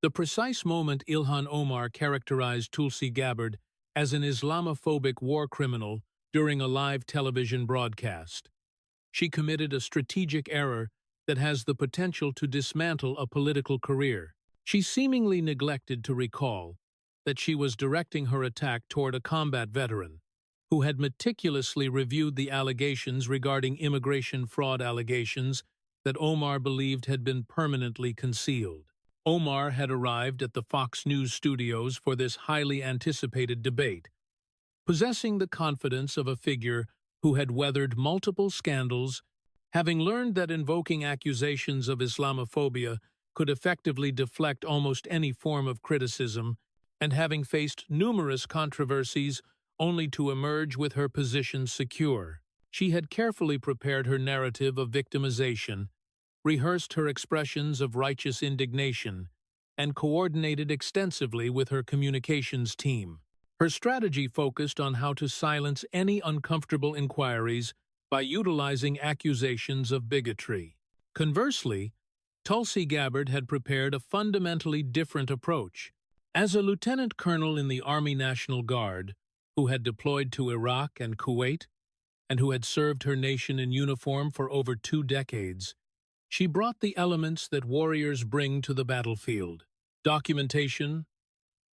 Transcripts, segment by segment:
The precise moment Ilhan Omar characterized Tulsi Gabbard as an Islamophobic war criminal during a live television broadcast. She committed a strategic error that has the potential to dismantle a political career. She seemingly neglected to recall that she was directing her attack toward a combat veteran who had meticulously reviewed the allegations regarding immigration fraud allegations that Omar believed had been permanently concealed. Omar had arrived at the Fox News studios for this highly anticipated debate, possessing the confidence of a figure who had weathered multiple scandals, having learned that invoking accusations of Islamophobia could effectively deflect almost any form of criticism, and having faced numerous controversies only to emerge with her position secure. She had carefully prepared her narrative of victimization, rehearsed her expressions of righteous indignation, and coordinated extensively with her communications team. Her strategy focused on how to silence any uncomfortable inquiries by utilizing accusations of bigotry. Conversely, Tulsi Gabbard had prepared a fundamentally different approach. As a lieutenant colonel in the Army National Guard, who had deployed to Iraq and Kuwait, and who had served her nation in uniform for over 2 decades, she brought the elements that warriors bring to the battlefield: documentation,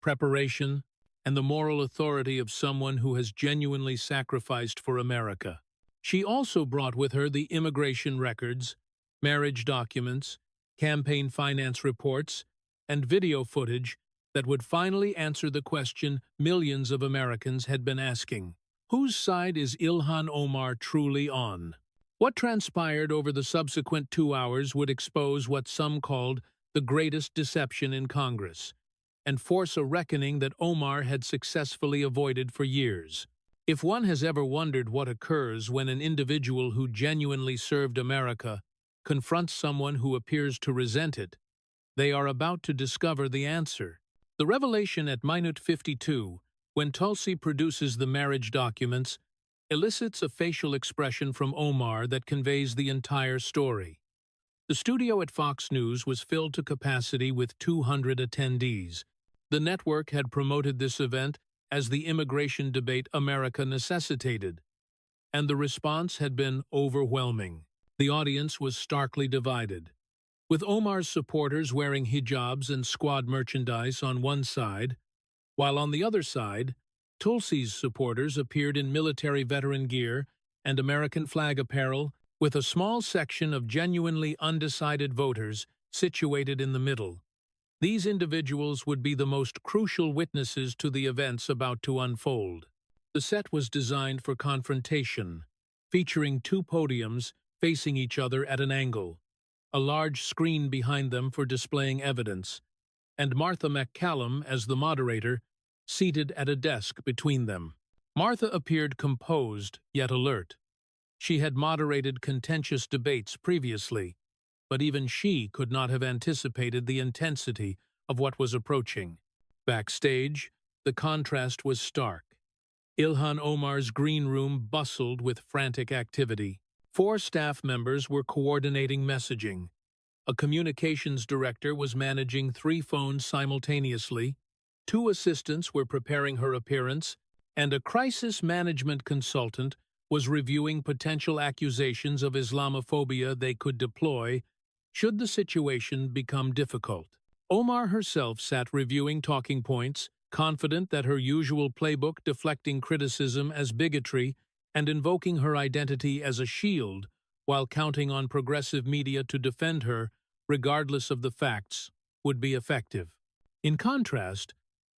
preparation, and the moral authority of someone who has genuinely sacrificed for America. She also brought with her the immigration records, marriage documents, campaign finance reports, and video footage that would finally answer the question millions of Americans had been asking: whose side is Ilhan Omar truly on? What transpired over the subsequent 2 hours would expose what some called the greatest deception in Congress, and force a reckoning that Omar had successfully avoided for years. If one has ever wondered what occurs when an individual who genuinely served America confronts someone who appears to resent it, they are about to discover the answer. The revelation at minute 52, when Tulsi produces the marriage documents, elicits a facial expression from Omar that conveys the entire story. The studio at Fox News was filled to capacity with 200 attendees. The network had promoted this event as the immigration debate America necessitated, and the response had been overwhelming. The audience was starkly divided, with Omar's supporters wearing hijabs and squad merchandise on one side, while on the other side, Tulsi's supporters appeared in military veteran gear and American flag apparel, with a small section of genuinely undecided voters situated in the middle. These individuals would be the most crucial witnesses to the events about to unfold. The set was designed for confrontation, featuring 2 podiums facing each other at an angle, a large screen behind them for displaying evidence, and Martha McCallum as the moderator, seated at a desk between them. Martha appeared composed yet alert. She had moderated contentious debates previously, but even she could not have anticipated the intensity of what was approaching. Backstage, the contrast was stark. Ilhan Omar's green room bustled with frantic activity. 4 staff members were coordinating messaging. A communications director was managing 3 phones simultaneously. 2 assistants were preparing her appearance, and a crisis management consultant was reviewing potential accusations of Islamophobia they could deploy should the situation become difficult. Omar herself sat reviewing talking points, confident that her usual playbook deflecting criticism as bigotry and invoking her identity as a shield while counting on progressive media to defend her, regardless of the facts, would be effective. In contrast,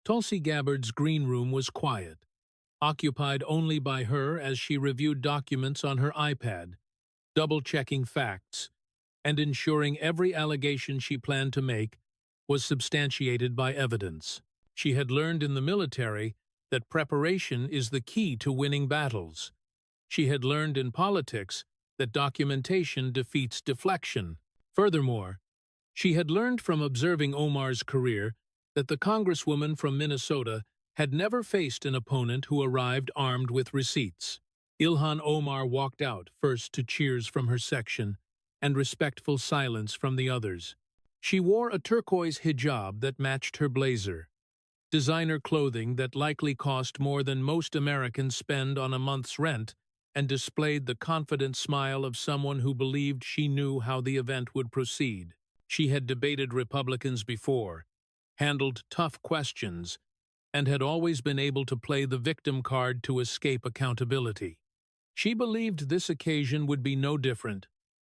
Tulsi Gabbard's green room was quiet, occupied only by her as she reviewed documents on her iPad, double-checking facts, and ensuring every allegation she planned to make was substantiated by evidence. She had learned in the military that preparation is the key to winning battles. She had learned in politics that documentation defeats deflection. Furthermore, she had learned from observing Omar's career that the congresswoman from Minnesota had never faced an opponent who arrived armed with receipts. Ilhan Omar walked out first to cheers from her section and respectful silence from the others. She wore a turquoise hijab that matched her blazer, designer clothing that likely cost more than most Americans spend on a month's rent, and displayed the confident smile of someone who believed she knew how the event would proceed. She had debated Republicans before, handled tough questions, and had always been able to play the victim card to escape accountability. She believed this occasion would be no different,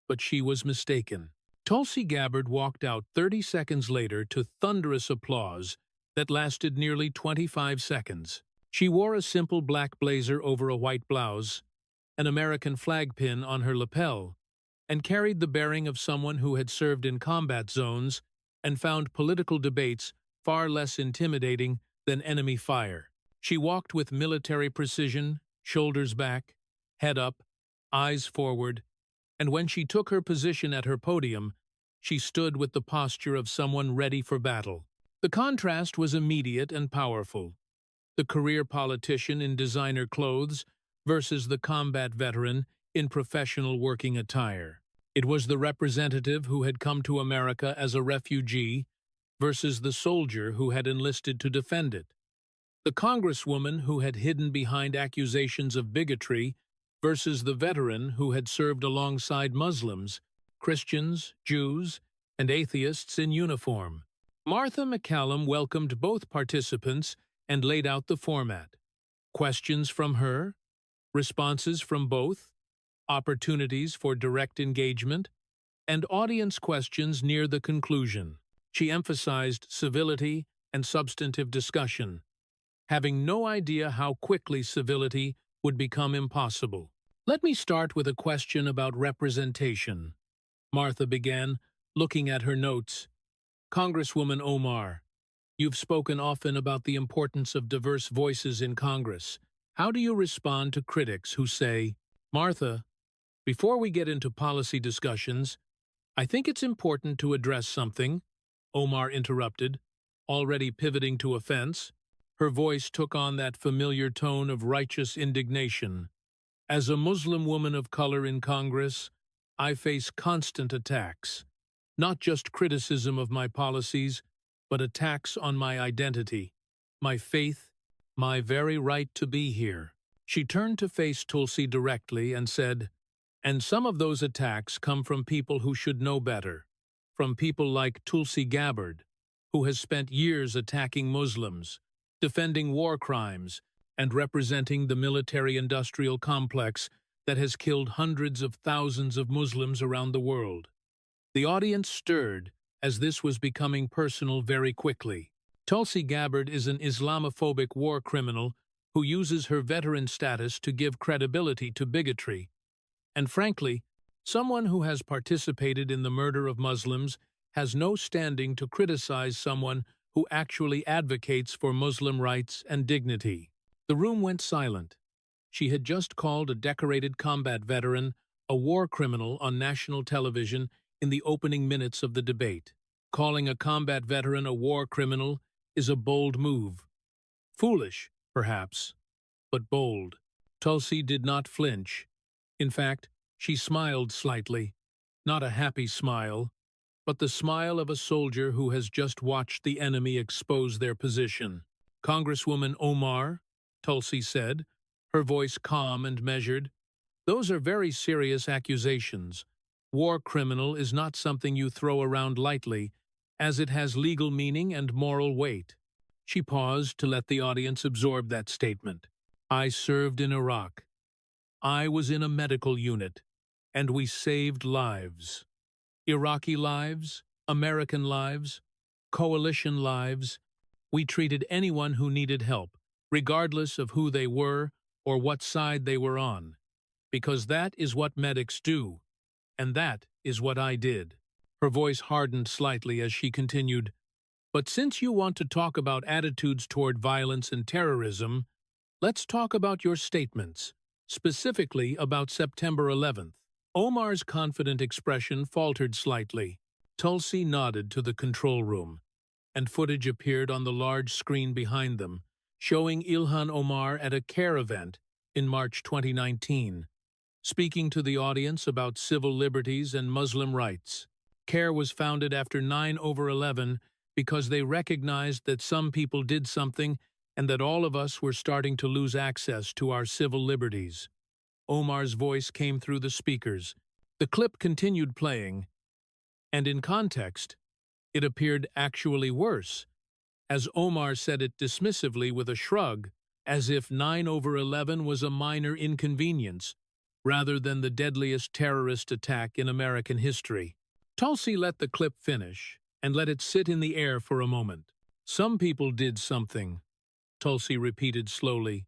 but she was mistaken. Tulsi Gabbard walked out 30 seconds later to thunderous applause that lasted nearly 25 seconds. She wore a simple black blazer over a white blouse, an American flag pin on her lapel, and carried the bearing of someone who had served in combat zones and found political debates far less intimidating than enemy fire. She walked with military precision, shoulders back, head up, eyes forward, and when she took her position at her podium, she stood with the posture of someone ready for battle. The contrast was immediate and powerful. The career politician in designer clothes versus the combat veteran in professional working attire. It was the representative who had come to America as a refugee versus the soldier who had enlisted to defend it. The congresswoman who had hidden behind accusations of bigotry versus the veteran who had served alongside Muslims, Christians, Jews, and atheists in uniform. Martha McCallum welcomed both participants and laid out the format. Questions from her, responses from both, opportunities for direct engagement, and audience questions near the conclusion. She emphasized civility and substantive discussion, having no idea how quickly civility would become impossible. "Let me start with a question about representation," Martha began, looking at her notes. "Congresswoman Omar, you've spoken often about the importance of diverse voices in Congress. How do you respond to critics who say, Martha, before we get into policy discussions, I think it's important to address something," Omar interrupted, already pivoting to offense. Her voice took on that familiar tone of righteous indignation. "As a Muslim woman of color in Congress, I face constant attacks, not just criticism of my policies, but attacks on my identity, my faith, my very right to be here." She turned to face Tulsi directly and said, "And some of those attacks come from people who should know better, from people like Tulsi Gabbard, who has spent years attacking Muslims, defending war crimes, and representing the military-industrial complex that has killed hundreds of thousands of Muslims around the world." The audience stirred, as this was becoming personal very quickly. Tulsi Gabbard is an Islamophobic war criminal who uses her veteran status to give credibility to bigotry. And frankly, someone who has participated in the murder of Muslims has no standing to criticize someone who actually advocates for Muslim rights and dignity. The room went silent. She had just called a decorated combat veteran a war criminal on national television in the opening minutes of the debate. Calling a combat veteran a war criminal is a bold move. Foolish, perhaps, but bold. Tulsi did not flinch. In fact, she smiled slightly, not a happy smile, but the smile of a soldier who has just watched the enemy expose their position. "Congresswoman Omar," Tulsi said, her voice calm and measured, "those are very serious accusations. War criminal is not something you throw around lightly, as it has legal meaning and moral weight." She paused to let the audience absorb that statement. "I served in Iraq. I was in a medical unit, and we saved lives. Iraqi lives, American lives, coalition lives. We treated anyone who needed help, regardless of who they were or what side they were on, because that is what medics do, and that is what I did." Her voice hardened slightly as she continued, "But since you want to talk about attitudes toward violence and terrorism, let's talk about your statements, specifically about September 11th. Omar's confident expression faltered slightly. Tulsi nodded to the control room, and footage appeared on the large screen behind them, showing Ilhan Omar at a CARE event in March 2019, speaking to the audience about civil liberties and Muslim rights. CARE was founded after 9/11 because they recognized that some people did something and that all of us were starting to lose access to our civil liberties. Omar's voice came through the speakers. The clip continued playing, and in context, it appeared actually worse, as Omar said it dismissively with a shrug, as if 9/11 was a minor inconvenience, rather than the deadliest terrorist attack in American history. Tulsi let the clip finish and let it sit in the air for a moment. Some people did something, Tulsi repeated slowly.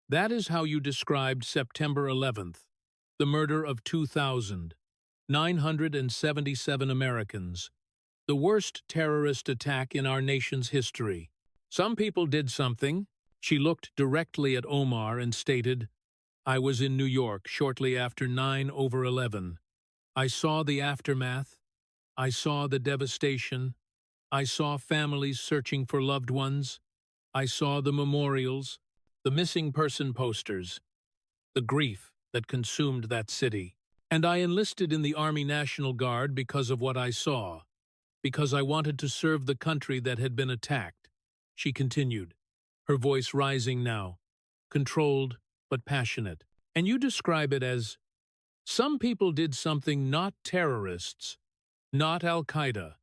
That is how you described September 11th, the murder of 2,977 Americans, the worst terrorist attack in our nation's history. Some people did something. She looked directly at Omar and stated, I was in New York shortly after 9/11. I saw the aftermath. I saw the devastation. I saw families searching for loved ones. I saw the memorials, the missing person posters, the grief that consumed that city. And I enlisted in the Army National Guard because of what I saw, because I wanted to serve the country that had been attacked, she continued, her voice rising now, controlled but passionate. And you describe it as, some people did something not terrorists, not Al-Qaeda,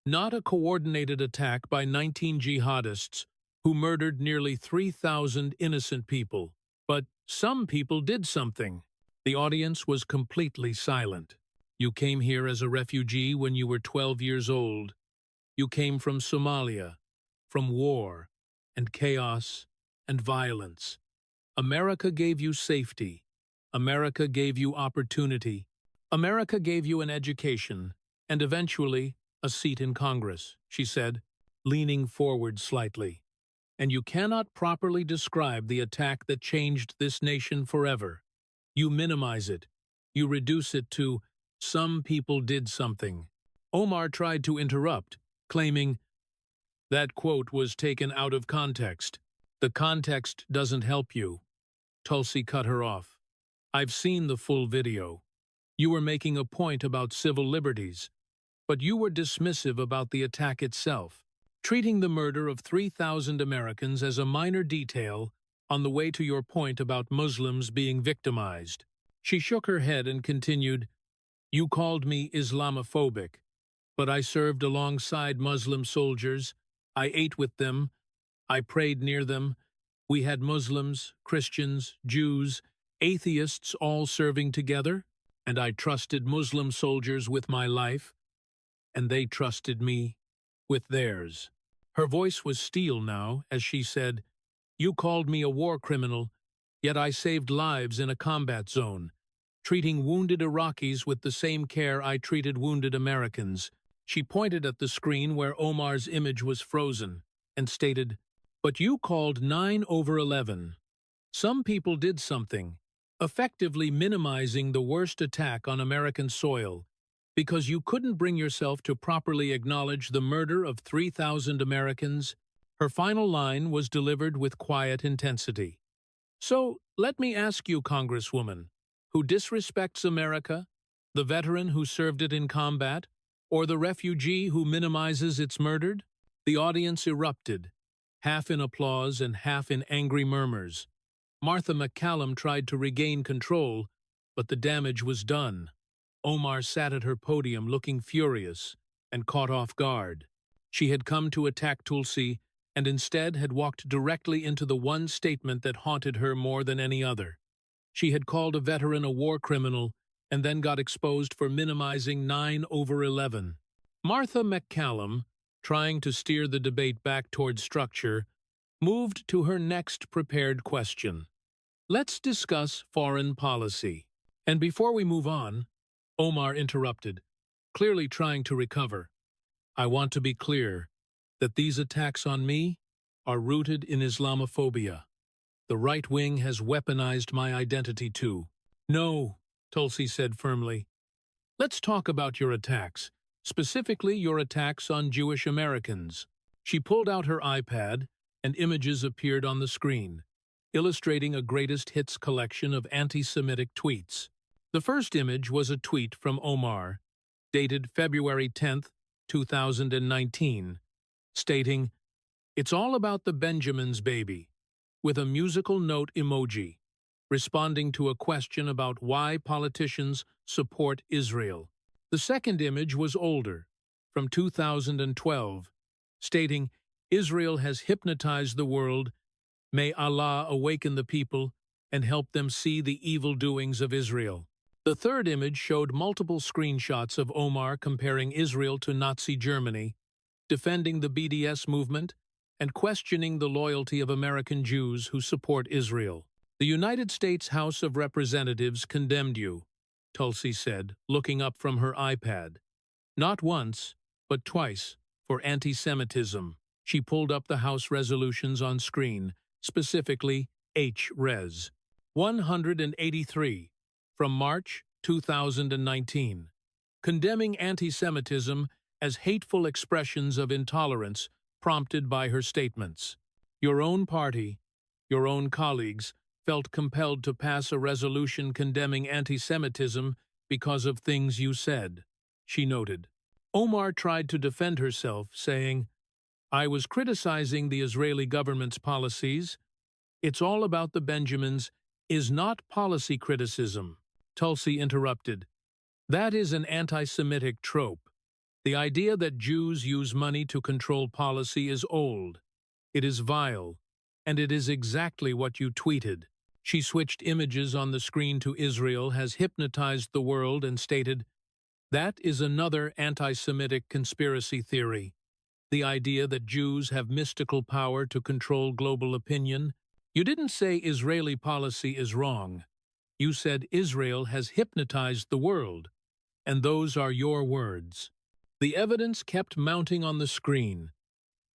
not a coordinated attack by 19 jihadists who murdered nearly 3,000 innocent people. But some people did something. The audience was completely silent. You came here as a refugee when you were 12 years old. You came from Somalia, from war and chaos and violence. America gave you safety. America gave you opportunity. America gave you an education and eventually a seat in Congress, she said, leaning forward slightly. And you cannot properly describe the attack that changed this nation forever. You minimize it. You reduce it to, some people did something. Omar tried to interrupt, claiming, that quote was taken out of context. The context doesn't help you. Tulsi cut her off. I've seen the full video. You were making a point about civil liberties, but you were dismissive about the attack itself, treating the murder of 3,000 Americans as a minor detail on the way to your point about Muslims being victimized. She shook her head and continued, you called me Islamophobic, but I served alongside Muslim soldiers. I ate with them. I prayed near them. We had Muslims, Christians, Jews, atheists all serving together, and I trusted Muslim soldiers with my life, and they trusted me with theirs. Her voice was steel now as she said, you called me a war criminal, yet I saved lives in a combat zone, treating wounded Iraqis with the same care I treated wounded Americans. She pointed at the screen where Omar's image was frozen and stated, but you called 9/11. Some people did something, effectively minimizing the worst attack on American soil, because you couldn't bring yourself to properly acknowledge the murder of 3,000 Americans. Her final line was delivered with quiet intensity. So, let me ask you, Congresswoman, who disrespects America, the veteran who served it in combat, or the refugee who minimizes its murdered? The audience erupted, half in applause and half in angry murmurs. Martha McCallum tried to regain control, but the damage was done. Omar sat at her podium looking furious and caught off guard. She had come to attack Tulsi and instead had walked directly into the one statement that haunted her more than any other. She had called a veteran a war criminal and then got exposed for minimizing 9/11. Martha McCallum, trying to steer the debate back toward structure, moved to her next prepared question. Let's discuss foreign policy. And before we move on, Omar interrupted, clearly trying to recover. I want to be clear that these attacks on me are rooted in Islamophobia. The right wing has weaponized my identity too. No, Tulsi said firmly. Let's talk about your attacks, specifically your attacks on Jewish Americans. She pulled out her iPad, and images appeared on the screen, illustrating a greatest hits collection of anti-Semitic tweets. The first image was a tweet from Omar, dated February 10, 2019, stating, "It's all about the Benjamins, baby," with a musical note emoji, responding to a question about why politicians support Israel. The second image was older, from 2012, stating, "Israel has hypnotized the world. May Allah awaken the people and help them see the evil doings of Israel." The third image showed multiple screenshots of Omar comparing Israel to Nazi Germany, defending the BDS movement, and questioning the loyalty of American Jews who support Israel. "The United States House of Representatives condemned you," Tulsi said, looking up from her iPad. "Not once, but twice, for anti-Semitism." She pulled up the House resolutions on screen, specifically H-Res 183, from March 2019, condemning anti-Semitism as hateful expressions of intolerance prompted by her statements. "Your own party, your own colleagues, felt compelled to pass a resolution condemning anti-Semitism because of things you said," she noted. Omar tried to defend herself, saying, "I was criticizing the Israeli government's policies. It's all about the Benjamins is not policy criticism." Tulsi interrupted. "That is an anti-Semitic trope. The idea that Jews use money to control policy is old. It is vile, and it is exactly what you tweeted." She switched images on the screen to "Israel has hypnotized the world" and stated, "That is another anti-Semitic conspiracy theory. The idea that Jews have mystical power to control global opinion. You didn't say Israeli policy is wrong. You said Israel has hypnotized the world, and those are your words." The evidence kept mounting on the screen.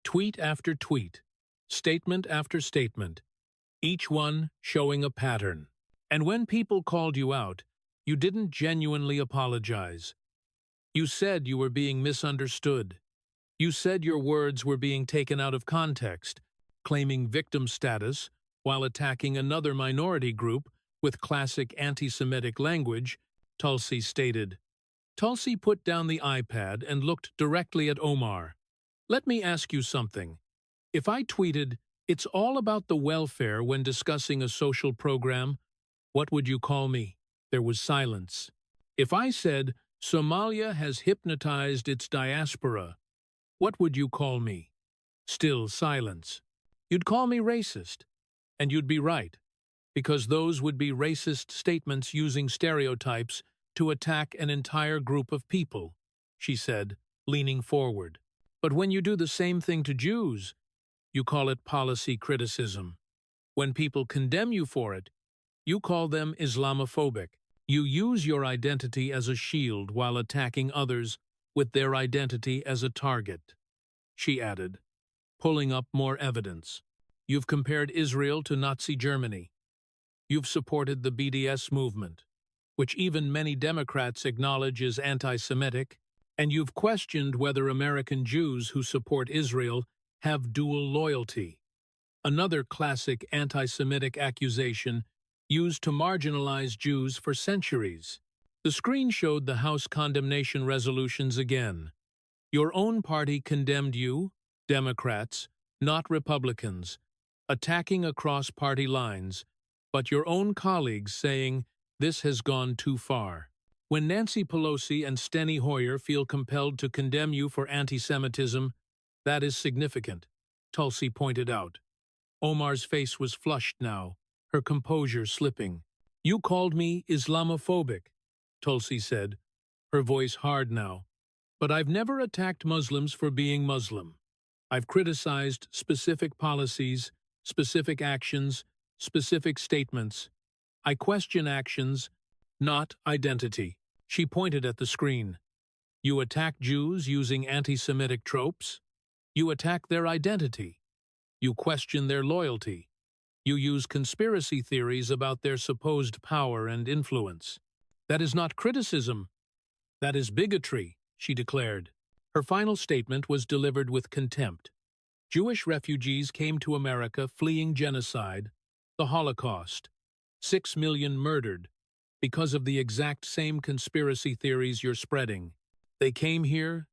Tweet after tweet, statement after statement, each one showing a pattern. And when people called you out, you didn't genuinely apologize. You said you were being misunderstood. You said your words were being taken out of context, claiming victim status while attacking another minority group with classic anti-Semitic language, Tulsi stated. Tulsi put down the iPad and looked directly at Omar. "Let me ask you something. If I tweeted, 'It's all about the welfare' when discussing a social program, what would you call me?" There was silence. "If I said, 'Somalia has hypnotized its diaspora,' what would you call me?" Still silence. "You'd call me racist. And you'd be right, because those would be racist statements using stereotypes to attack an entire group of people," she said, leaning forward. "But when you do the same thing to Jews, you call it policy criticism. When people condemn you for it, you call them Islamophobic. You use your identity as a shield while attacking others with their identity as a target," she added, pulling up more evidence. "You've compared Israel to Nazi Germany. You've supported the BDS movement, which even many Democrats acknowledge is anti-Semitic, and you've questioned whether American Jews who support Israel have dual loyalty. Another classic anti-Semitic accusation used to marginalize Jews for centuries." The screen showed the House condemnation resolutions again. Your own party condemned you, Democrats, not Republicans, attacking across party lines, but your own colleagues saying, "This has gone too far." When Nancy Pelosi and Steny Hoyer feel compelled to condemn you for anti-Semitism, that is significant, Tulsi pointed out. Omar's face was flushed now, her composure slipping. "You called me Islamophobic," Tulsi said, her voice hard now. "But I've never attacked Muslims for being Muslim. I've criticized specific policies, specific actions, specific statements. I question actions, not identity." She pointed at the screen. "You attack Jews using anti-Semitic tropes. You attack their identity. You question their loyalty. You use conspiracy theories about their supposed power and influence. That is not criticism. That is bigotry," she declared. Her final statement was delivered with contempt. Jewish refugees came to America fleeing genocide, the Holocaust. 6 million murdered, because of the exact same conspiracy theories you're spreading. They came here,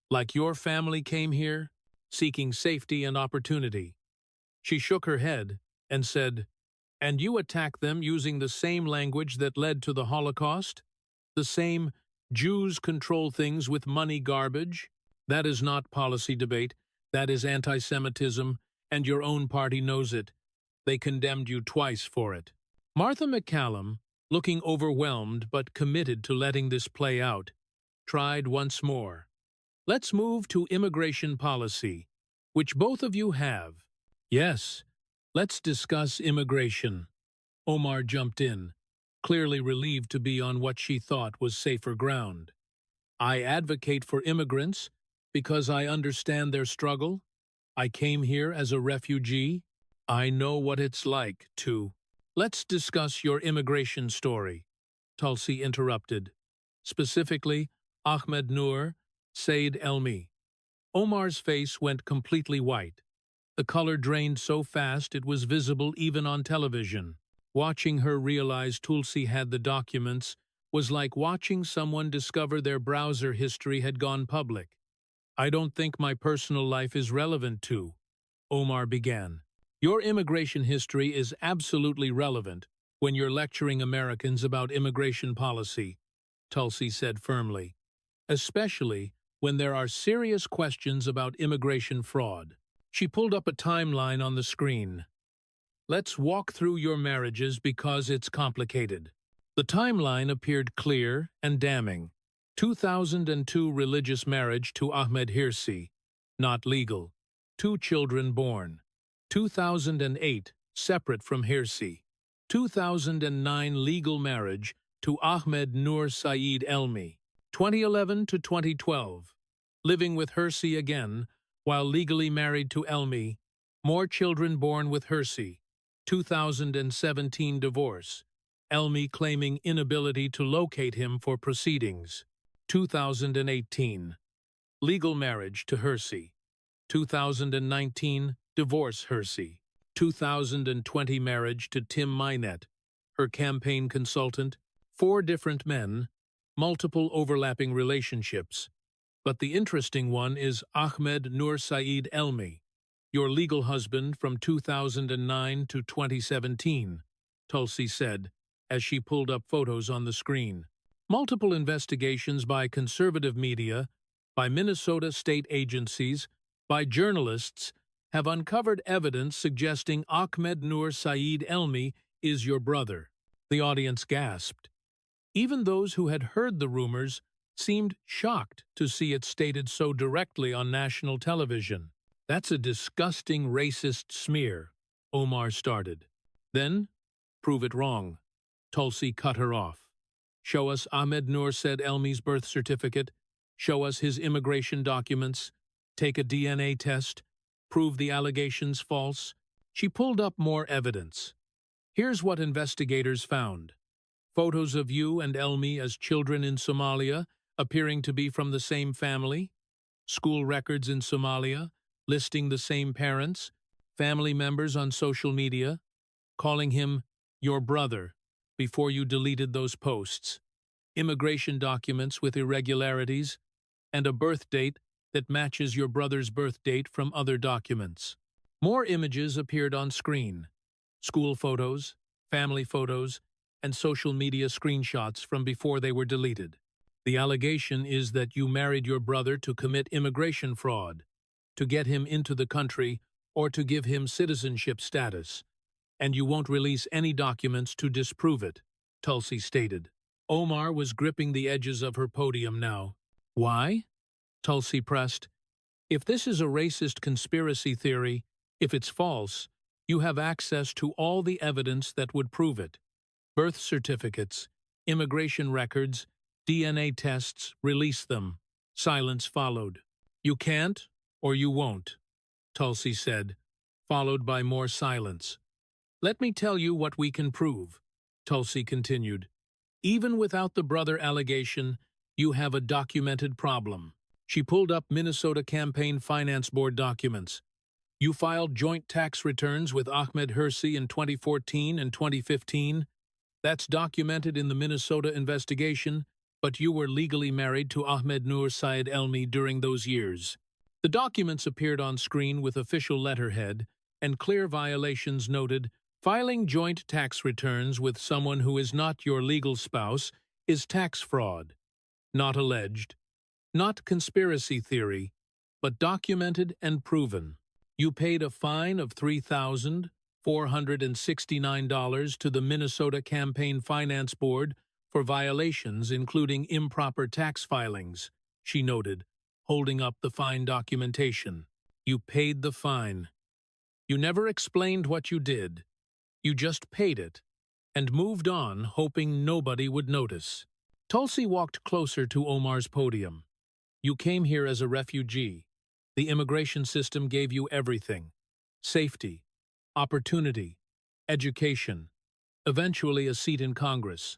like your family came here, seeking safety and opportunity. She shook her head and said, "And you attack them using the same language that led to the Holocaust? The same Jews control things with money garbage? That is not policy debate. That is anti-Semitism, and your own party knows it. They condemned you twice for it." Martha McCallum, looking overwhelmed but committed to letting this play out, tried once more. "Let's move to immigration policy, which both of you have." "Yes, let's discuss immigration." Omar jumped in, clearly relieved to be on what she thought was safer ground. "I advocate for immigrants because I understand their struggle. I came here as a refugee. I know what it's like to—" "Let's discuss your immigration story," Tulsi interrupted. "Specifically, Ahmed Noor, Said Elmi." Omar's face went completely white. The color drained so fast it was visible even on television. Watching her realize Tulsi had the documents was like watching someone discover their browser history had gone public. "I don't think my personal life is relevant to," Omar began. "Your immigration history is absolutely relevant when you're lecturing Americans about immigration policy," Tulsi said firmly, "especially when there are serious questions about immigration fraud." She pulled up a timeline on the screen. "Let's walk through your marriages because it's complicated." The timeline appeared clear and damning. 2002 religious marriage to Ahmed Hirsi, not legal. 2 children born. 2008, separate from Hirsi. 2009 legal marriage to Ahmed Noor Saeed Elmi. 2011 to 2012, living with Hirsi again while legally married to Elmi. More children born with Hirsi. 2017 divorce. Elmi claiming inability to locate him for proceedings. 2018, legal marriage to Hirsi. 2019, divorce Hirsi. 2020 marriage to Tim Mynet, her campaign consultant. 4 different men, multiple overlapping relationships. But the interesting one is Ahmed Noor Saeed Elmi, your legal husband from 2009 to 2017, Tulsi said, as she pulled up photos on the screen. Multiple investigations by conservative media, by Minnesota state agencies, by journalists have uncovered evidence suggesting Ahmed Noor Saeed Elmi is your brother. The audience gasped. Even those who had heard the rumors seemed shocked to see it stated so directly on national television. "That's a disgusting racist smear," Omar started. Then, "Prove it wrong." Tulsi cut her off. "Show us Ahmed Noor Said Elmi's birth certificate. Show us his immigration documents. Take a DNA test. Prove the allegations false." She pulled up more evidence. "Here's what investigators found. Photos of you and Elmi as children in Somalia, appearing to be from the same family. School records in Somalia, listing the same parents. Family members on social media, calling him your brother before you deleted those posts. Immigration documents with irregularities, and a birth date that matches your brother's birth date from other documents." More images appeared on screen. School photos, family photos, and social media screenshots from before they were deleted. The allegation is that you married your brother to commit immigration fraud, to get him into the country or to give him citizenship status, and you won't release any documents to disprove it, Tulsi stated. Omar was gripping the edges of her podium now. "Why?" Tulsi pressed. "If this is a racist conspiracy theory, if it's false, you have access to all the evidence that would prove it. Birth certificates, immigration records, DNA tests, release them." Silence followed. "You can't, or you won't," Tulsi said, followed by more silence. "Let me tell you what we can prove," Tulsi continued. "Even without the brother allegation, you have a documented problem." She pulled up Minnesota Campaign Finance Board documents. "You filed joint tax returns with Ahmed Hirsi in 2014 and 2015. That's documented in the Minnesota investigation, but you were legally married to Ahmed Noor Syed Elmi during those years. The documents appeared on screen with official letterhead, and clear violations noted. Filing joint tax returns with someone who is not your legal spouse is tax fraud. Not alleged. Not conspiracy theory, but documented and proven. You paid a fine of $3,469 to the Minnesota Campaign Finance Board for violations including improper tax filings, she noted, holding up the fine documentation. You paid the fine. You never explained what you did. You just paid it, and moved on, hoping nobody would notice. Tulsi walked closer to Omar's podium. You came here as a refugee. The immigration system gave you everything: safety, opportunity, education, eventually a seat in Congress.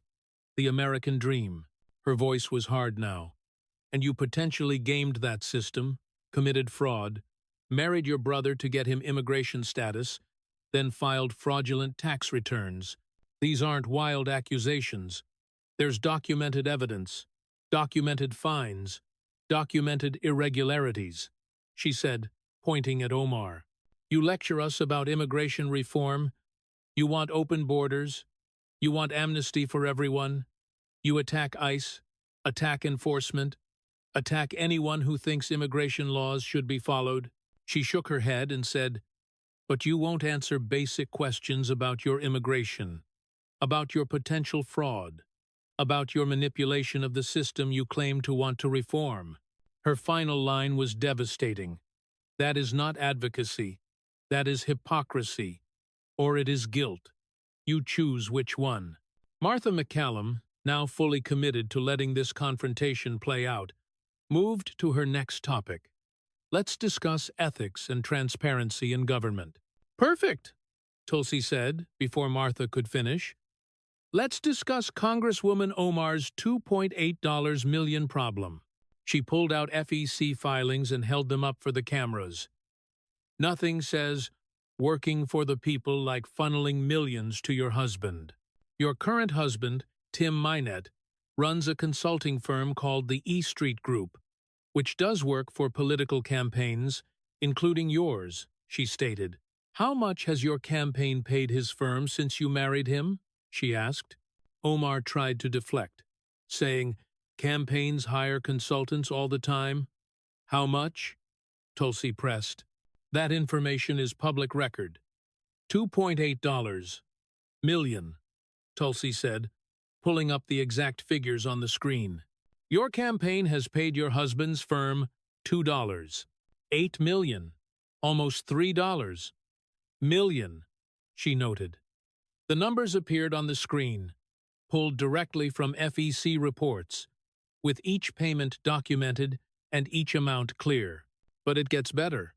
The American dream. Her voice was hard now. And you potentially gamed that system, committed fraud, married your brother to get him immigration status, then filed fraudulent tax returns. These aren't wild accusations. There's documented evidence, documented fines, documented irregularities, she said, pointing at Omar. You lecture us about immigration reform. You want open borders. You want amnesty for everyone. You attack ICE, attack enforcement, attack anyone who thinks immigration laws should be followed. She shook her head and said, but you won't answer basic questions about your immigration, about your potential fraud, about your manipulation of the system you claim to want to reform. Her final line was devastating. That is not advocacy. That is hypocrisy. Or it is guilt. You choose which one. Martha McCallum, now fully committed to letting this confrontation play out, moved to her next topic. Let's discuss ethics and transparency in government. Perfect, Tulsi said before Martha could finish. Let's discuss Congresswoman Omar's $2.8 million problem. She pulled out FEC filings and held them up for the cameras. Nothing says working for the people like funneling millions to your husband. Your current husband, Tim Minett, runs a consulting firm called the E Street Group, which does work for political campaigns, including yours, she stated. How much has your campaign paid his firm since you married him? She asked. Omar tried to deflect, saying, campaigns hire consultants all the time. How much? Tulsi pressed. That information is public record. $2.8 million, Tulsi said, pulling up the exact figures on the screen. Your campaign has paid your husband's firm $2. $8 million. Almost $3 million, she noted. The numbers appeared on the screen, pulled directly from FEC reports, with each payment documented and each amount clear. But it gets better.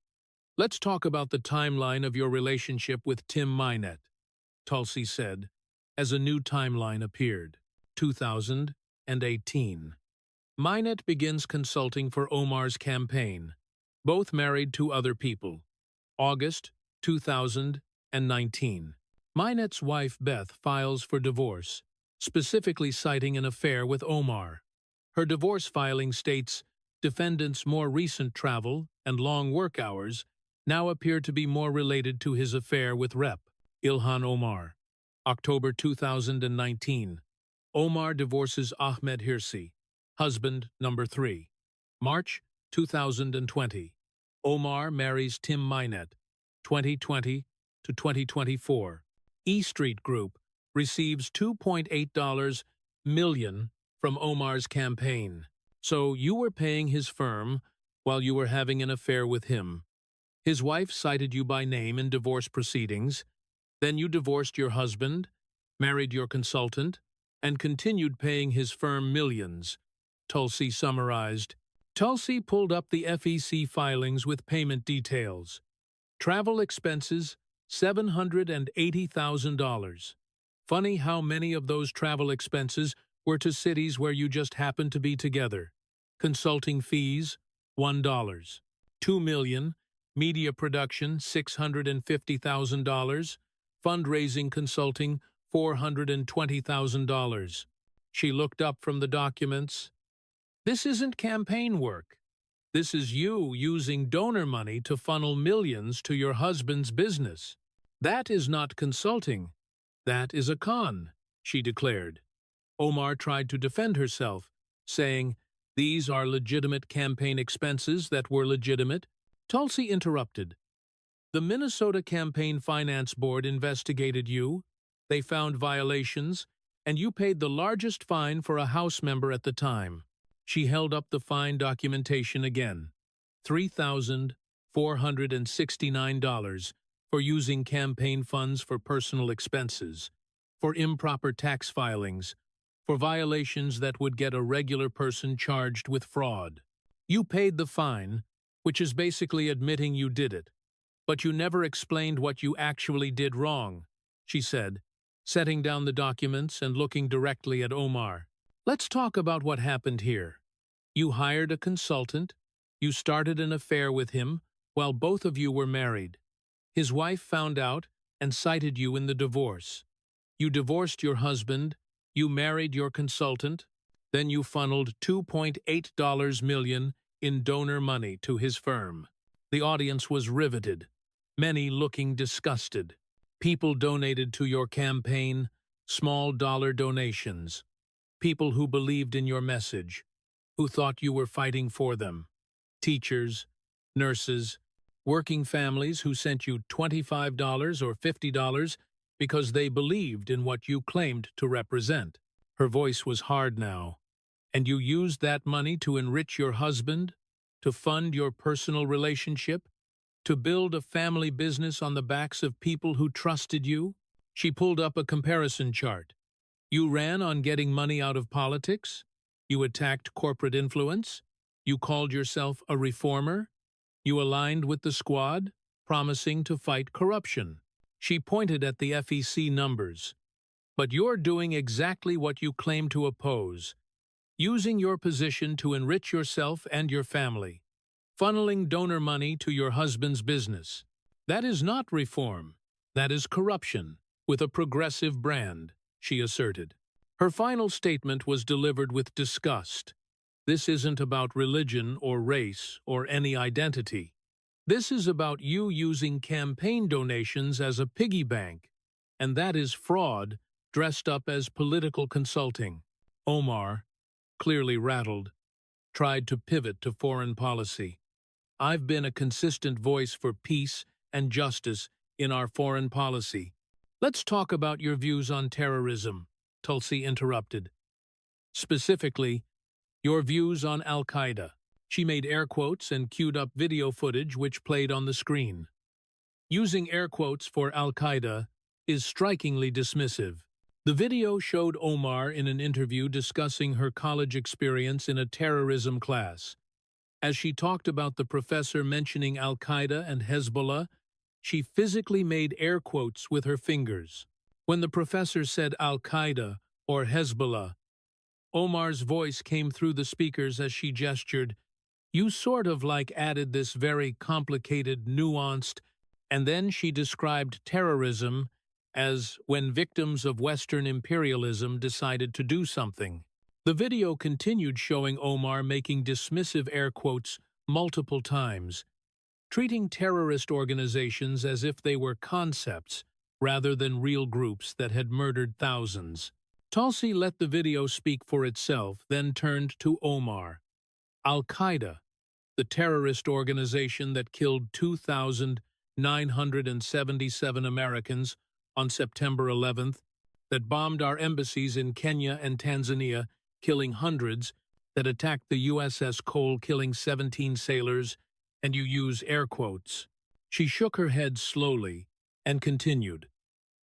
Let's talk about the timeline of your relationship with Tim Minett, Tulsi said, as a new timeline appeared. 2018. Minett begins consulting for Omar's campaign, both married to other people. August 2019. Minett's wife Beth files for divorce, specifically citing an affair with Omar. Her divorce filing states defendant's more recent travel and long work hours now appear to be more related to his affair with Rep. Ilhan Omar. October 2019. Omar divorces Ahmed Hirsi, husband number 3. March 2020. Omar marries Tim Minett, 2020 to 2024. E Street Group receives $2.8 million from Omar's campaign. So you were paying his firm while you were having an affair with him. His wife cited you by name in divorce proceedings. Then you divorced your husband, married your consultant, and continued paying his firm millions, Tulsi summarized. Tulsi pulled up the FEC filings with payment details. Travel expenses, $780,000. Funny how many of those travel expenses were to cities where you just happened to be together. Consulting fees, $1. $2 million. Media production, $650,000. Fundraising consulting, $420,000. She looked up from the documents. This isn't campaign work. This is you using donor money to funnel millions to your husband's business. That is not consulting. That is a con, she declared. Omar tried to defend herself, saying, "These are legitimate campaign expenses that were legitimate." Tulsi interrupted. "The Minnesota Campaign Finance Board investigated you. They found violations, and you paid the largest fine for a House member at the time." She held up the fine documentation again. $3,469 for using campaign funds for personal expenses, for improper tax filings, for violations that would get a regular person charged with fraud. You paid the fine, which is basically admitting you did it, but you never explained what you actually did wrong, she said, setting down the documents and looking directly at Omar. "Let's talk about what happened here. You hired a consultant. You started an affair with him while both of you were married. His wife found out and cited you in the divorce. You divorced your husband. You married your consultant. Then you funneled $2.8 million in donor money to his firm." The audience was riveted, many looking disgusted. People donated to your campaign, small dollar donations. People who believed in your message, who thought you were fighting for them. Teachers, nurses, working families who sent you $25 or $50 because they believed in what you claimed to represent. Her voice was hard now. "And you used that money to enrich your husband, to fund your personal relationship, to build a family business on the backs of people who trusted you?" She pulled up a comparison chart. "You ran on getting money out of politics. You attacked corporate influence. You called yourself a reformer. You aligned with the squad, promising to fight corruption." She pointed at the FEC numbers. "But you're doing exactly what you claim to oppose, using your position to enrich yourself and your family, funneling donor money to your husband's business. That is not reform. That is corruption, with a progressive brand," she asserted. Her final statement was delivered with disgust. "This isn't about religion or race or any identity. This is about you using campaign donations as a piggy bank, and that is fraud dressed up as political consulting." Omar, clearly rattled, tried to pivot to foreign policy. "I've been a consistent voice for peace and justice in our foreign policy." "Let's talk about your views on terrorism," Tulsi interrupted. "Specifically, your views on Al-Qaeda." She made air quotes and queued up video footage which played on the screen. Using air quotes for Al-Qaeda is strikingly dismissive. The video showed Omar in an interview discussing her college experience in a terrorism class. As she talked about the professor mentioning Al-Qaeda and Hezbollah, she physically made air quotes with her fingers. When the professor said Al-Qaeda or Hezbollah, Omar's voice came through the speakers as she gestured. "You sort of like added this very complicated, nuanced," and then she described terrorism as when victims of Western imperialism decided to do something. The video continued showing Omar making dismissive air quotes multiple times, treating terrorist organizations as if they were concepts rather than real groups that had murdered thousands. Tulsi let the video speak for itself, then turned to Omar. "Al-Qaeda, the terrorist organization that killed 2,977 Americans on September 11th, that bombed our embassies in Kenya and Tanzania, killing hundreds, that attacked the USS Cole, killing 17 sailors, and you use air quotes." She shook her head slowly and continued.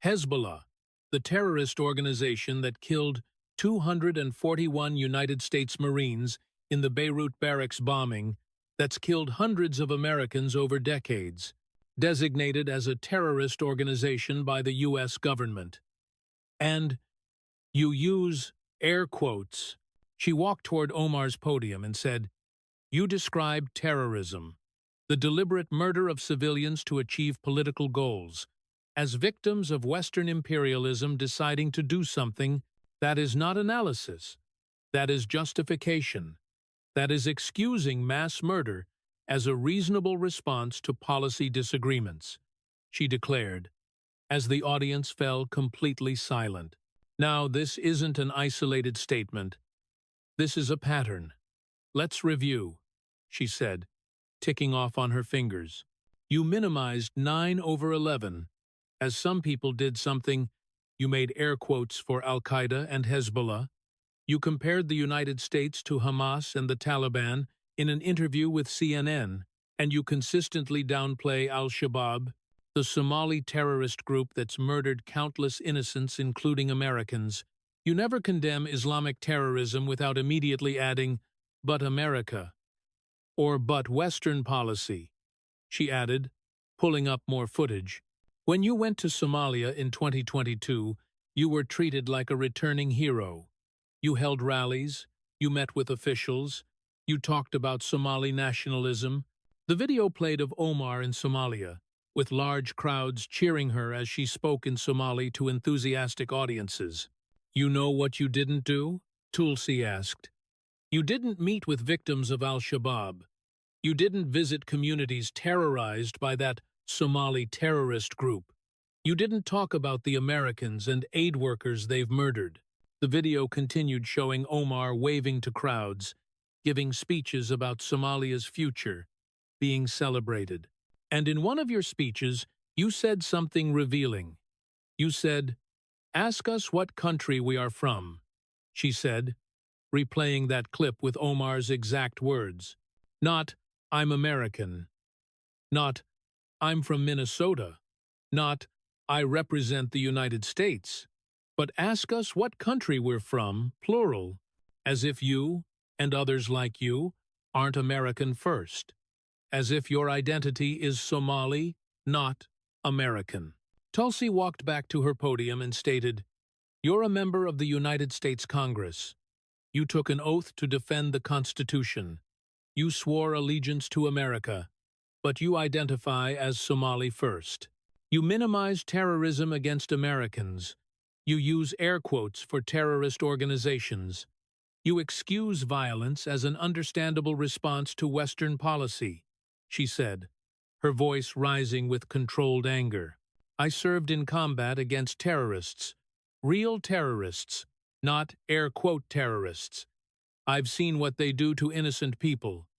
"Hezbollah, the terrorist organization that killed 241 United States Marines in the Beirut barracks bombing, that's killed hundreds of Americans over decades, designated as a terrorist organization by the U.S. government. And you use air quotes." She walked toward Omar's podium and said, "You describe terrorism, the deliberate murder of civilians to achieve political goals, as victims of Western imperialism deciding to do something That is not analysis. That is justification. That is excusing mass murder as a reasonable response to policy disagreements, she declared, as the audience fell completely silent. Now, this isn't an isolated statement. This is a pattern. Let's review, she said, ticking off on her fingers. You minimized 9/11. As some people did something, you made air quotes for Al-Qaeda and Hezbollah. You compared the United States to Hamas and the Taliban in an interview with CNN, and you consistently downplay Al-Shabaab, the Somali terrorist group that's murdered countless innocents, including Americans. You never condemn Islamic terrorism without immediately adding, "but America," or "but Western policy," she added, pulling up more footage. When you went to Somalia in 2022, you were treated like a returning hero. You held rallies, you met with officials, you talked about Somali nationalism. The video played of Omar in Somalia, with large crowds cheering her as she spoke in Somali to enthusiastic audiences. You know what you didn't do? Tulsi asked. You didn't meet with victims of Al-Shabaab. You didn't visit communities terrorized by that Somali terrorist group. You didn't talk about the Americans and aid workers they've murdered. The video continued showing Omar waving to crowds, giving speeches about Somalia's future, being celebrated. And in one of your speeches, you said something revealing. You said, "Ask us what country we are from," she said, replaying that clip with Omar's exact words. Not, "I'm American." Not, "I'm from Minnesota." Not, "I represent the United States." But ask us what country we're from, plural, as if you, and others like you, aren't American first. As if your identity is Somali, not American. Tulsi walked back to her podium and stated, "You're a member of the United States Congress. You took an oath to defend the Constitution. You swore allegiance to America, but you identify as Somali first. You minimize terrorism against Americans. You use air quotes for terrorist organizations. You excuse violence as an understandable response to Western policy," she said, her voice rising with controlled anger. "I served in combat against terrorists, real terrorists, not air quote terrorists. I've seen what they do to innocent people,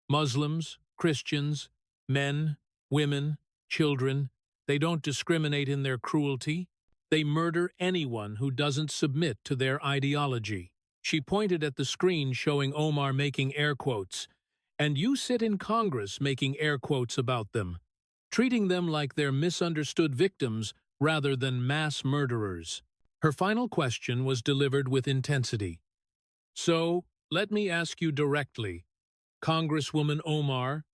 Muslims, Christians, men, women, children. They don't discriminate in their cruelty. They murder anyone who doesn't submit to their ideology." She pointed at the screen showing Omar making air quotes, "And you sit in Congress making air quotes about them, treating them like they're misunderstood victims rather than mass murderers." Her final question was delivered with intensity. "So, let me ask you directly, Congresswoman Omar,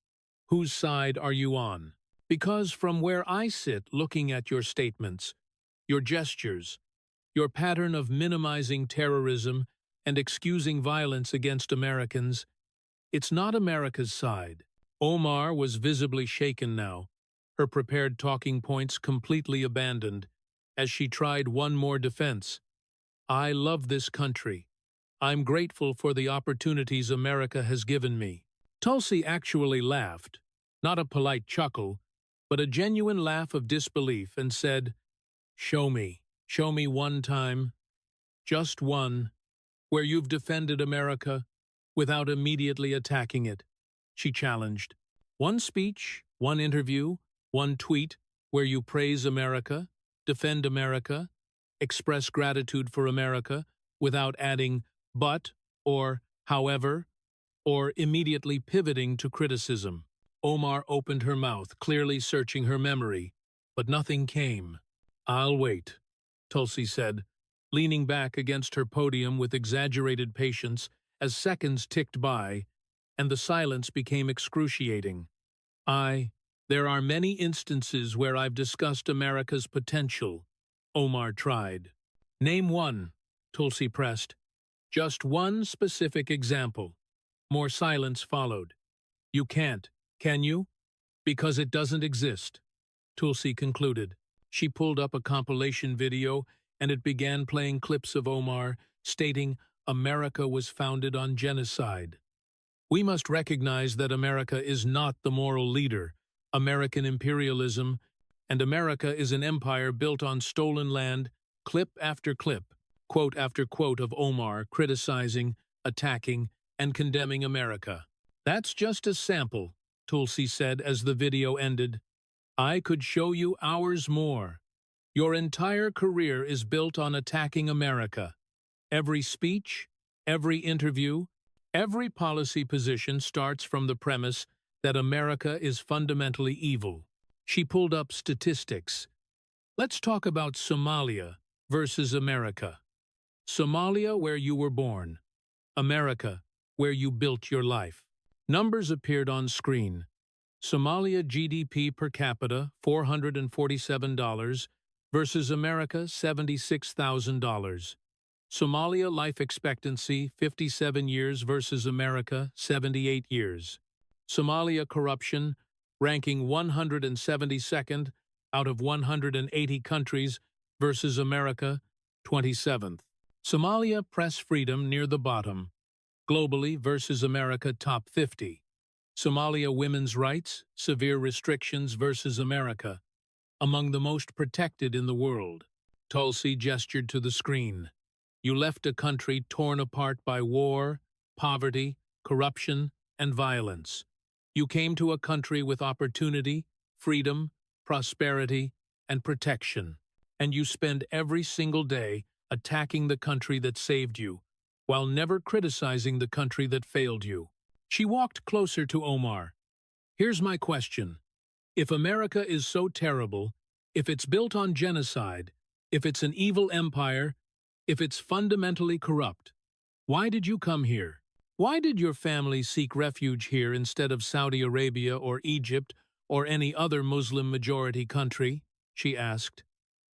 whose side are you on? Because from where I sit looking at your statements, your gestures, your pattern of minimizing terrorism and excusing violence against Americans, it's not America's side." Omar was visibly shaken now, her prepared talking points completely abandoned, as she tried one more defense. "I love this country. I'm grateful for the opportunities America has given me." Tulsi actually laughed, not a polite chuckle, but a genuine laugh of disbelief, and said, Show me one time, just one, where you've defended America without immediately attacking it," she challenged. "One speech, one interview, one tweet where you praise America, defend America, express gratitude for America without adding but or however or immediately pivoting to criticism." Omar opened her mouth, clearly searching her memory, but nothing came. "I'll wait," Tulsi said, leaning back against her podium with exaggerated patience as seconds ticked by, and the silence became excruciating. There are many instances where I've discussed America's potential," Omar tried. "Name one," Tulsi pressed. "Just one specific example." More silence followed. "You can't, can you? Because it doesn't exist," Tulsi concluded. She pulled up a compilation video, and it began playing clips of Omar stating America was founded on genocide. We must recognize that America is not the moral leader. American imperialism, and America is an empire built on stolen land, clip after clip, quote after quote of Omar criticizing, attacking, and condemning America. That's just a sample, Tulsi said as the video ended. I could show you hours more. Your entire career is built on attacking America. Every speech, every interview, every policy position starts from the premise that America is fundamentally evil. She pulled up statistics. Let's talk about Somalia versus America. Somalia, where you were born. America, where you built your life. Numbers appeared on screen. Somalia GDP per capita, $447, versus America, $76,000. Somalia life expectancy, 57 years versus America, 78 years. Somalia corruption, ranking 172nd out of 180 countries versus America, 27th. Somalia press freedom near the bottom, globally versus America top 50. Somalia women's rights, severe restrictions versus America, among the most protected in the world. Tulsi gestured to the screen. You left a country torn apart by war, poverty, corruption, and violence. You came to a country with opportunity, freedom, prosperity, and protection. And you spend every single day attacking the country that saved you, while never criticizing the country that failed you. She walked closer to Omar. Here's my question. If America is so terrible, if it's built on genocide, if it's an evil empire, if it's fundamentally corrupt, why did you come here? Why did your family seek refuge here instead of Saudi Arabia or Egypt or any other Muslim-majority country? She asked.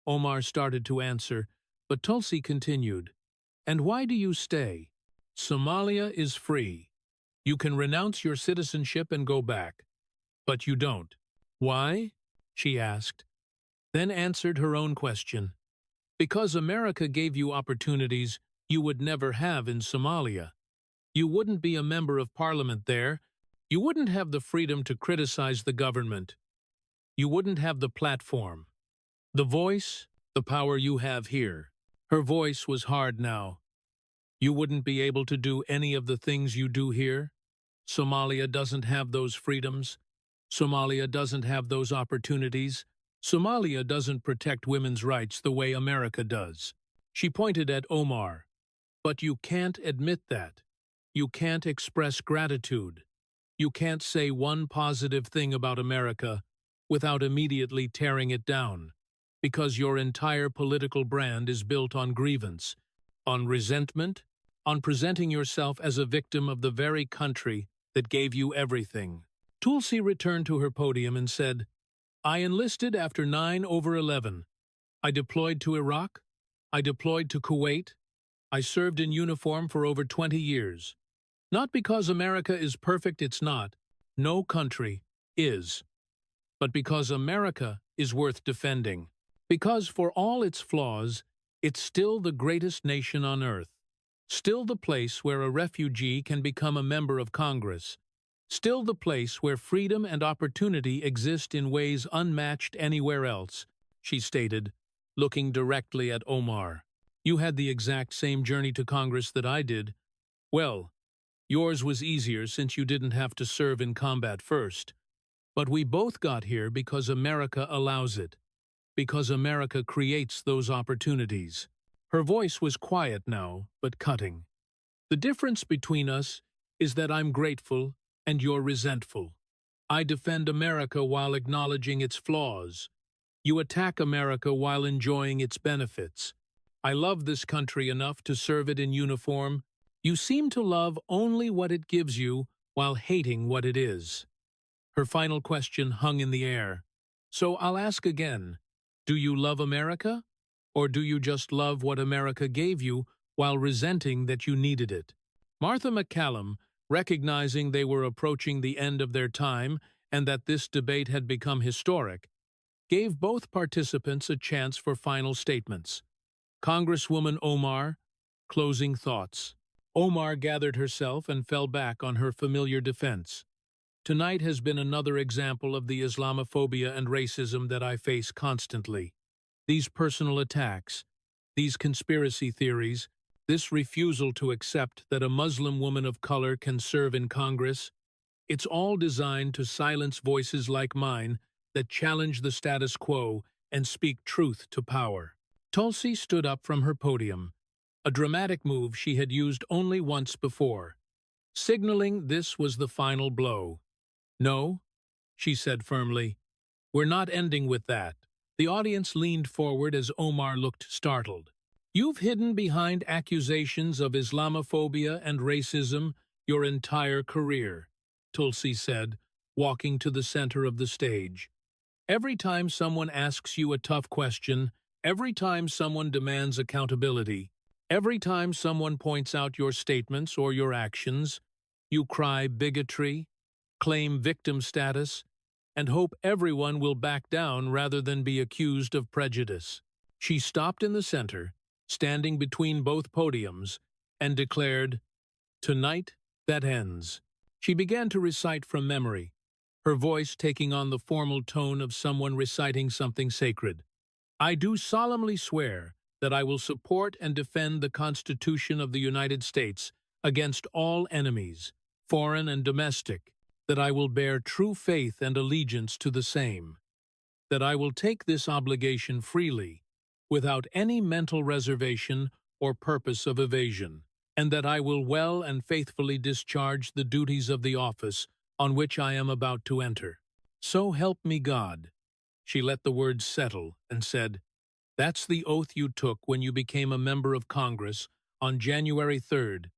Omar started to answer, but Tulsi continued. And why do you stay? Somalia is free. You can renounce your citizenship and go back. But you don't. Why? She asked, then answered her own question. Because America gave you opportunities you would never have in Somalia. You wouldn't be a member of parliament there. You wouldn't have the freedom to criticize the government. You wouldn't have the platform, the voice, the power you have here. Her voice was hard now. You wouldn't be able to do any of the things you do here. Somalia doesn't have those freedoms. Somalia doesn't have those opportunities. Somalia doesn't protect women's rights the way America does. She pointed at Omar. But you can't admit that. You can't express gratitude. You can't say one positive thing about America without immediately tearing it down, because your entire political brand is built on grievance, on resentment, on presenting yourself as a victim of the very country that gave you everything. Tulsi returned to her podium and said, I enlisted after 9/11. I deployed to Iraq. I deployed to Kuwait. I served in uniform for over 20 years. Not because America is perfect, it's not. No country is. But because America is worth defending. Because for all its flaws, it's still the greatest nation on earth. Still the place where a refugee can become a member of Congress. Still the place where freedom and opportunity exist in ways unmatched anywhere else, she stated, looking directly at Omar. You had the exact same journey to Congress that I did. Well, yours was easier since you didn't have to serve in combat first. But we both got here because America allows it. Because America creates those opportunities. Her voice was quiet now, but cutting. The difference between us is that I'm grateful and you're resentful. I defend America while acknowledging its flaws. You attack America while enjoying its benefits. I love this country enough to serve it in uniform. You seem to love only what it gives you while hating what it is. Her final question hung in the air. So I'll ask again, do you love America? Or do you just love what America gave you while resenting that you needed it? Martha McCallum, recognizing they were approaching the end of their time and that this debate had become historic, gave both participants a chance for final statements. Congresswoman Omar, Closing thoughts. Omar gathered herself and fell back on her familiar defense. Tonight has been another example of the Islamophobia and racism that I face constantly. These personal attacks, these conspiracy theories, this refusal to accept that a Muslim woman of color can serve in Congress, it's all designed to silence voices like mine that challenge the status quo and speak truth to power. Tulsi stood up from her podium, a dramatic move she had used only once before, signaling this was the final blow. "No," she said firmly, "we're not ending with that." The audience leaned forward as Omar looked startled. "You've hidden behind accusations of Islamophobia and racism your entire career," Tulsi said, walking to the center of the stage. "Every time someone asks you a tough question, every time someone demands accountability, every time someone points out your statements or your actions, you cry bigotry, claim victim status, and hope everyone will back down rather than be accused of prejudice." She stopped in the center, standing between both podiums, and declared, "Tonight, that ends." She began to recite from memory, her voice taking on the formal tone of someone reciting something sacred. "I do solemnly swear that I will support and defend the Constitution of the United States against all enemies, foreign and domestic, that I will bear true faith and allegiance to the same, that I will take this obligation freely, without any mental reservation or purpose of evasion, and that I will well and faithfully discharge the duties of the office on which I am about to enter. So help me God." She let the words settle and said, "That's the oath you took when you became a member of Congress on January 3rd,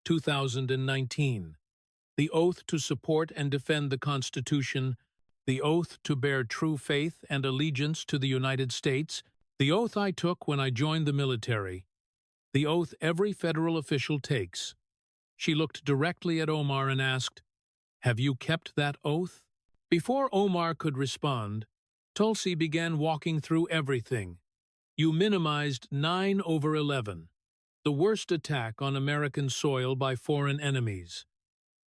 2019. The oath to support and defend the Constitution, the oath to bear true faith and allegiance to the United States, the oath I took when I joined the military, the oath every federal official takes." She looked directly at Omar and asked, "Have you kept that oath?" Before Omar could respond, Tulsi began walking through everything. "You minimized 9/11, the worst attack on American soil by foreign enemies.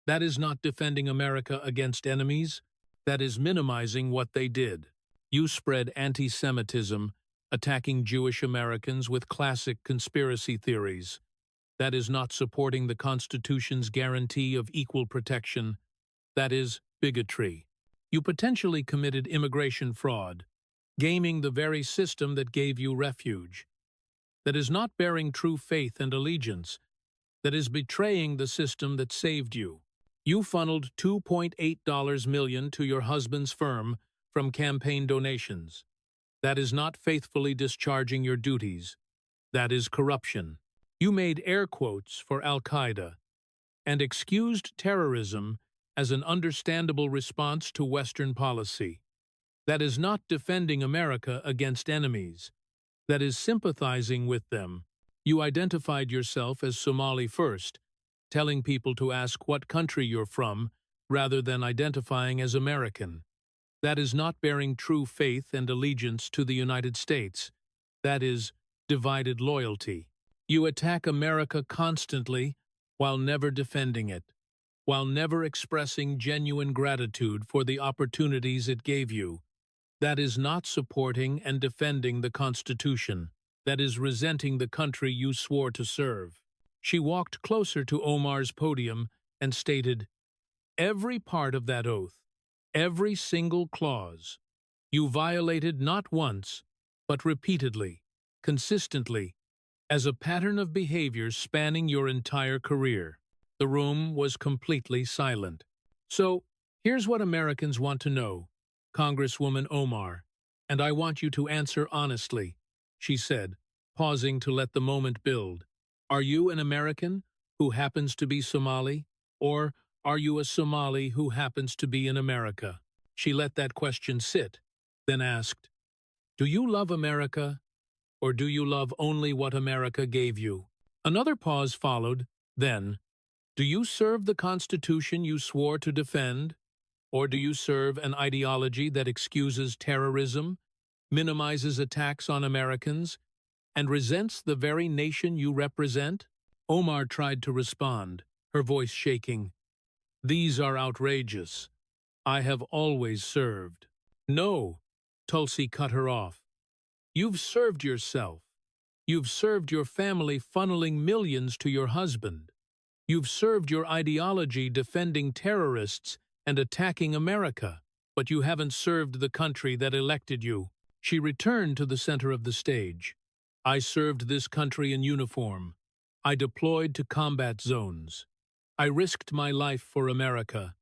That is not defending America against enemies, that is minimizing what they did. You spread anti-Semitism, attacking Jewish Americans with classic conspiracy theories. That is not supporting the Constitution's guarantee of equal protection. That is bigotry. You potentially committed immigration fraud, gaming the very system that gave you refuge. That is not bearing true faith and allegiance. That is betraying the system that saved you. You funneled $2.8 million to your husband's firm from campaign donations. That is not faithfully discharging your duties. That is corruption. You made air quotes for Al-Qaeda and excused terrorism as an understandable response to Western policy. That is not defending America against enemies. That is sympathizing with them. You identified yourself as Somali first, telling people to ask what country you're from rather than identifying as American. That is not bearing true faith and allegiance to the United States. That is divided loyalty. You attack America constantly while never defending it, while never expressing genuine gratitude for the opportunities it gave you. That is not supporting and defending the Constitution. That is resenting the country you swore to serve." She walked closer to Omar's podium and stated, "Every part of that oath, every single clause, you violated not once, but repeatedly, consistently, as a pattern of behavior spanning your entire career." The room was completely silent. "So, here's what Americans want to know, Congresswoman Omar, and I want you to answer honestly," she said, pausing to let the moment build. "Are you an American who happens to be Somali, or are you a Somali who happens to be in America?" She let that question sit, then asked, "Do you love America, or do you love only what America gave you?" Another pause followed, then, "Do you serve the Constitution you swore to defend, or do you serve an ideology that excuses terrorism, minimizes attacks on Americans, and resents the very nation you represent? Omar tried to respond, her voice shaking. These are outrageous. I have always served. No, Tulsi cut her off. You've served yourself. You've served your family, funneling millions to your husband. You've served your ideology defending terrorists and attacking America, but you haven't served the country that elected you. She returned to the center of the stage. I served this country in uniform. I deployed to combat zones. I risked my life for America,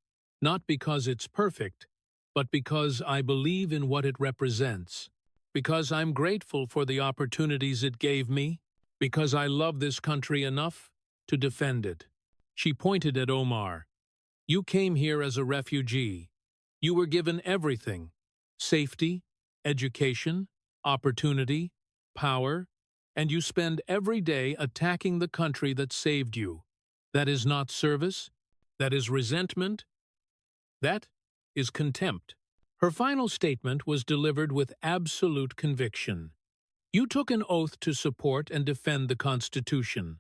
not because it's perfect, but because I believe in what it represents, because I'm grateful for the opportunities it gave me, because I love this country enough to defend it. She pointed at Omar. You came here as a refugee. You were given everything: safety, education, opportunity, power, and you spend every day attacking the country that saved you. That is not service. That is resentment. That is contempt. Her final statement was delivered with absolute conviction. You took an oath to support and defend the Constitution,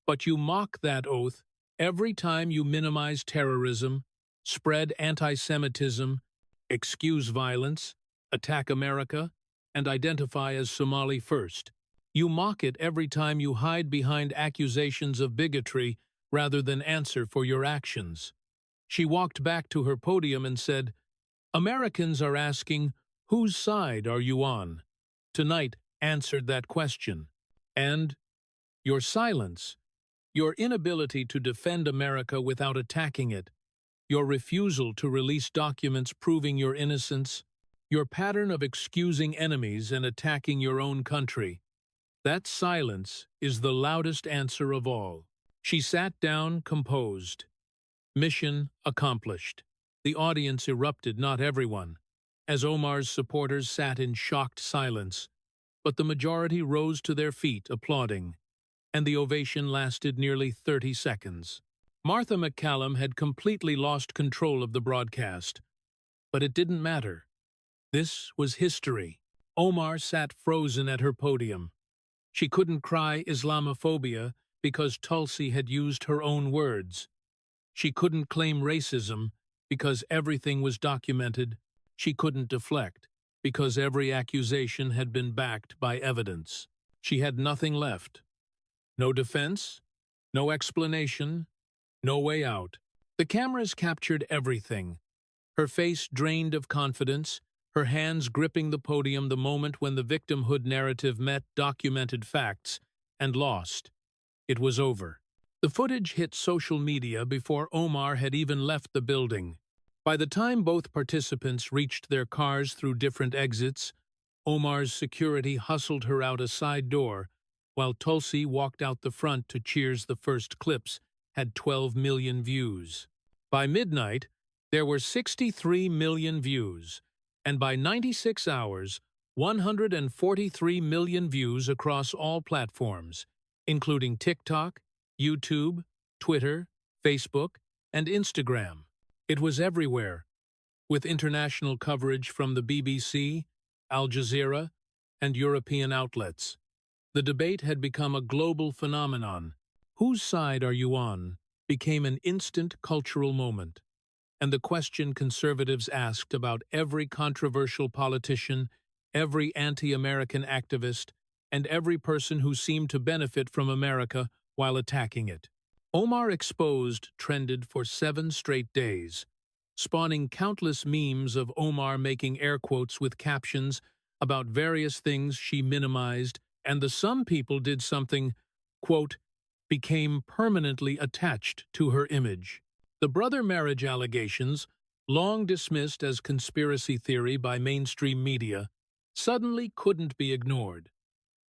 but you mock that oath every time you minimize terrorism, spread anti-Semitism, excuse violence, attack America, and identify as Somali first. You mock it every time you hide behind accusations of bigotry rather than answer for your actions. She walked back to her podium and said, Americans are asking, whose side are you on? Tonight answered that question. And your silence, your inability to defend America without attacking it, your refusal to release documents proving your innocence, your pattern of excusing enemies and attacking your own country, that silence is the loudest answer of all. She sat down, composed. Mission accomplished. The audience erupted, not everyone, as Omar's supporters sat in shocked silence, but the majority rose to their feet, applauding, and the ovation lasted nearly 30 seconds. Martha McCallum had completely lost control of the broadcast, but it didn't matter. This was history. Omar sat frozen at her podium. She couldn't cry Islamophobia because Tulsi had used her own words. She couldn't claim racism because everything was documented. She couldn't deflect because every accusation had been backed by evidence. She had nothing left. No defense, no explanation, no way out. The cameras captured everything. Her face drained of confidence, her hands gripping the podium the moment when the victimhood narrative met documented facts and lost. It was over. The footage hit social media before Omar had even left the building. By the time both participants reached their cars through different exits, Omar's security hustled her out a side door, while Tulsi walked out the front to cheers. The first clips had 12 million views. By midnight, there were 63 million views, and by 96 hours, 143 million views across all platforms, including TikTok, YouTube, Twitter, Facebook, and Instagram. It was everywhere, with international coverage from the BBC, Al Jazeera, and European outlets. The debate had become a global phenomenon. Whose side are you on became an instant cultural moment, and the question conservatives asked about every controversial politician, every anti-American activist, and every person who seemed to benefit from America while attacking it. Omar Exposed trended for 7 straight days, spawning countless memes of Omar making air quotes with captions about various things she minimized, and the some people did something, quote, became permanently attached to her image. The brother marriage allegations, long dismissed as conspiracy theory by mainstream media, suddenly couldn't be ignored.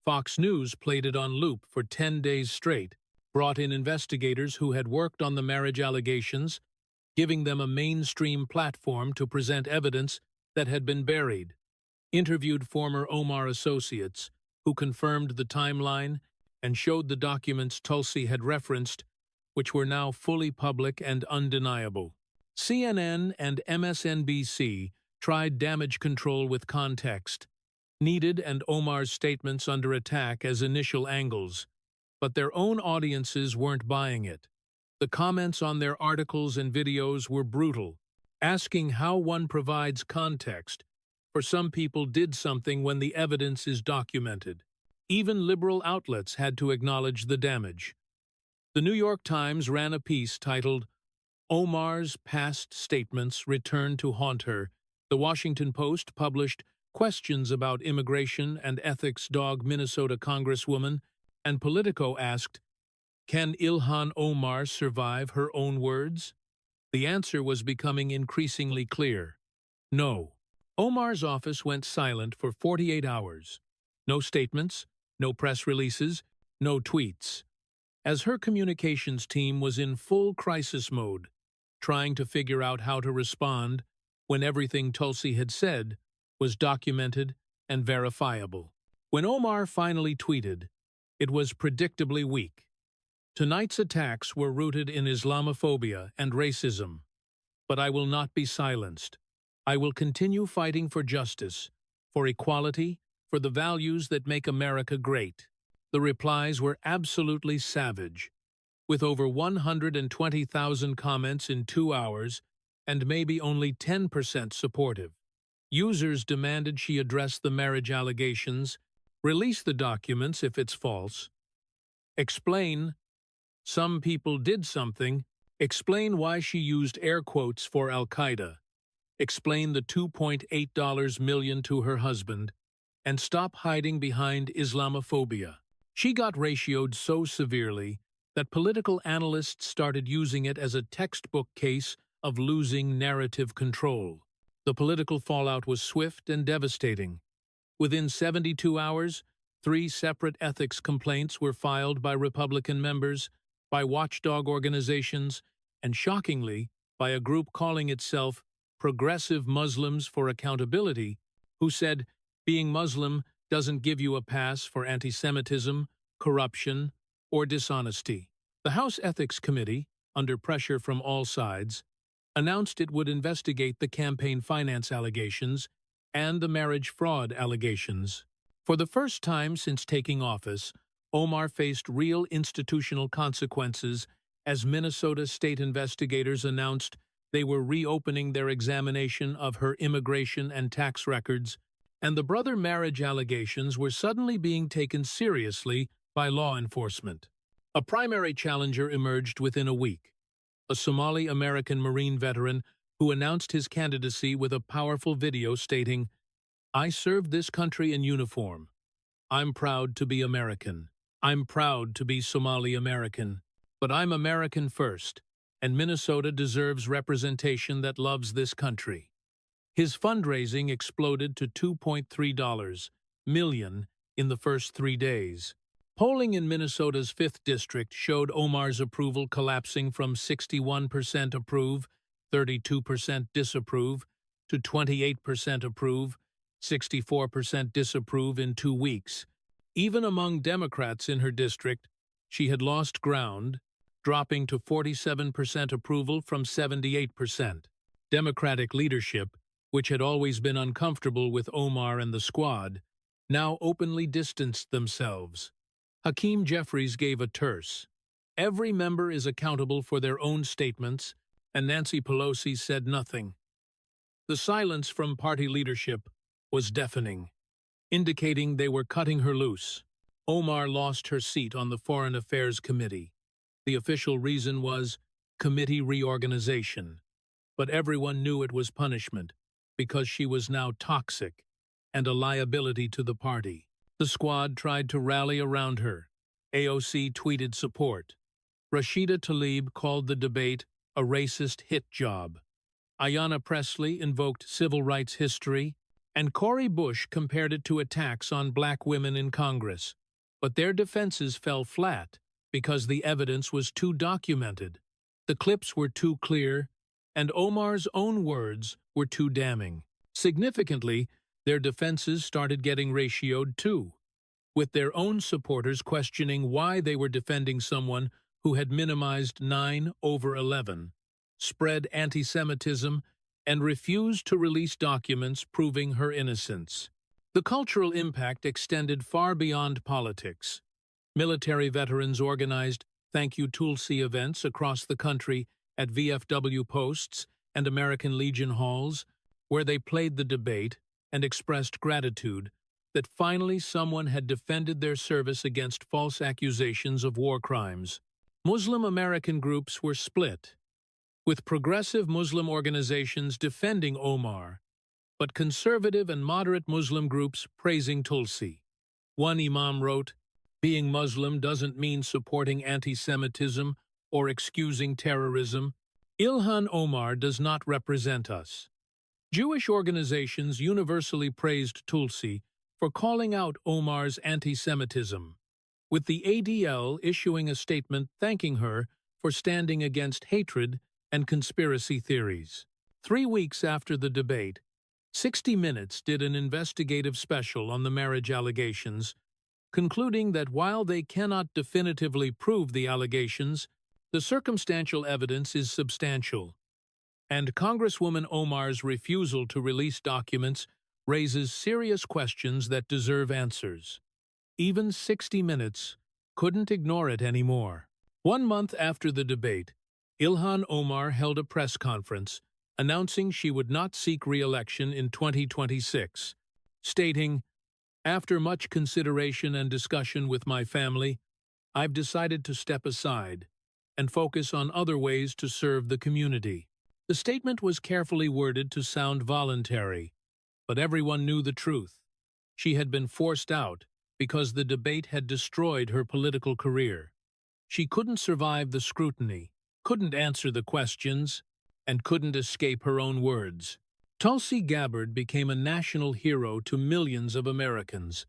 Fox News played it on loop for 10 days straight, brought in investigators who had worked on the marriage allegations, giving them a mainstream platform to present evidence that had been buried, interviewed former Omar associates who confirmed the timeline and showed the documents Tulsi had referenced, which were now fully public and undeniable. CNN and MSNBC tried damage control with context, needed and Omar's statements under attack as initial angles, but their own audiences weren't buying it. The comments on their articles and videos were brutal, asking how one provides context, for some people did something when the evidence is documented. Even liberal outlets had to acknowledge the damage. The New York Times ran a piece titled, "Omar's Past Statements Return to Haunt Her." The Washington Post published questions about immigration and ethics dog Minnesota Congresswoman, and Politico asked, "Can Ilhan Omar survive her own words?" The answer was becoming increasingly clear. No. Omar's office went silent for 48 hours. No statements, no press releases, no tweets. As her communications team was in full crisis mode, trying to figure out how to respond when everything Tulsi had said was documented and verifiable. When Omar finally tweeted, it was predictably weak. Tonight's attacks were rooted in Islamophobia and racism. But I will not be silenced. I will continue fighting for justice, for equality, for the values that make America great. The replies were absolutely savage, with over 120,000 comments in 2 hours and maybe only 10% supportive. Users demanded she address the marriage allegations, release the documents if it's false, explain some people did something, explain why she used air quotes for Al-Qaeda, explain the $2.8 million to her husband, and stop hiding behind Islamophobia. She got ratioed so severely that political analysts started using it as a textbook case of losing narrative control. The political fallout was swift and devastating. Within 72 hours, 3 separate ethics complaints were filed by Republican members, by watchdog organizations, and shockingly, by a group calling itself Progressive Muslims for Accountability, who said being Muslim doesn't give you a pass for anti-Semitism, corruption, or dishonesty. The House Ethics Committee, under pressure from all sides, announced it would investigate the campaign finance allegations and the marriage fraud allegations. For the first time since taking office, Omar faced real institutional consequences as Minnesota state investigators announced they were reopening their examination of her immigration and tax records, and the brother marriage allegations were suddenly being taken seriously by law enforcement. A primary challenger emerged within a week, a Somali-American Marine veteran who announced his candidacy with a powerful video stating, "I served this country in uniform. I'm proud to be American. I'm proud to be Somali-American. But I'm American first, and Minnesota deserves representation that loves this country." His fundraising exploded to $2.3 million in the first 3 days. Polling in Minnesota's 5th District showed Omar's approval collapsing from 61% approve, 32% disapprove, to 28% approve, 64% disapprove in 2 weeks. Even among Democrats in her district, she had lost ground, dropping to 47% approval from 78%. Democratic leadership, which had always been uncomfortable with Omar and the squad, now openly distanced themselves. Hakeem Jeffries gave a terse, "Every member is accountable for their own statements," and Nancy Pelosi said nothing. The silence from party leadership was deafening, indicating they were cutting her loose. Omar lost her seat on the Foreign Affairs Committee. The official reason was committee reorganization, but everyone knew it was punishment because she was now toxic and a liability to the party. The squad tried to rally around her. AOC tweeted support. Rashida Tlaib called the debate a racist hit job. Ayanna Pressley invoked civil rights history, and Cori Bush compared it to attacks on black women in Congress. But their defenses fell flat because the evidence was too documented. The clips were too clear, and Omar's own words were too damning. Significantly, their defenses started getting ratioed too, with their own supporters questioning why they were defending someone who had minimized 9/11, spread anti-Semitism, and refused to release documents proving her innocence. The cultural impact extended far beyond politics. Military veterans organized Thank You Tulsi events across the country at VFW posts and American Legion halls, where they played the debate and expressed gratitude that finally someone had defended their service against false accusations of war crimes. Muslim American groups were split, with progressive Muslim organizations defending Omar, but conservative and moderate Muslim groups praising Tulsi. One imam wrote, "Being Muslim doesn't mean supporting anti-Semitism or excusing terrorism. Ilhan Omar does not represent us." Jewish organizations universally praised Tulsi for calling out Omar's anti-Semitism, with the ADL issuing a statement thanking her for standing against hatred and conspiracy theories. 3 weeks after the debate, 60 Minutes did an investigative special on the marriage allegations, concluding that while they cannot definitively prove the allegations, the circumstantial evidence is substantial. And Congresswoman Omar's refusal to release documents raises serious questions that deserve answers. Even 60 Minutes couldn't ignore it anymore. 1 month after the debate, Ilhan Omar held a press conference announcing she would not seek re-election in 2026, stating, "After much consideration and discussion with my family, I've decided to step aside and focus on other ways to serve the community." The statement was carefully worded to sound voluntary, but everyone knew the truth. She had been forced out because the debate had destroyed her political career. She couldn't survive the scrutiny, couldn't answer the questions, and couldn't escape her own words. Tulsi Gabbard became a national hero to millions of Americans,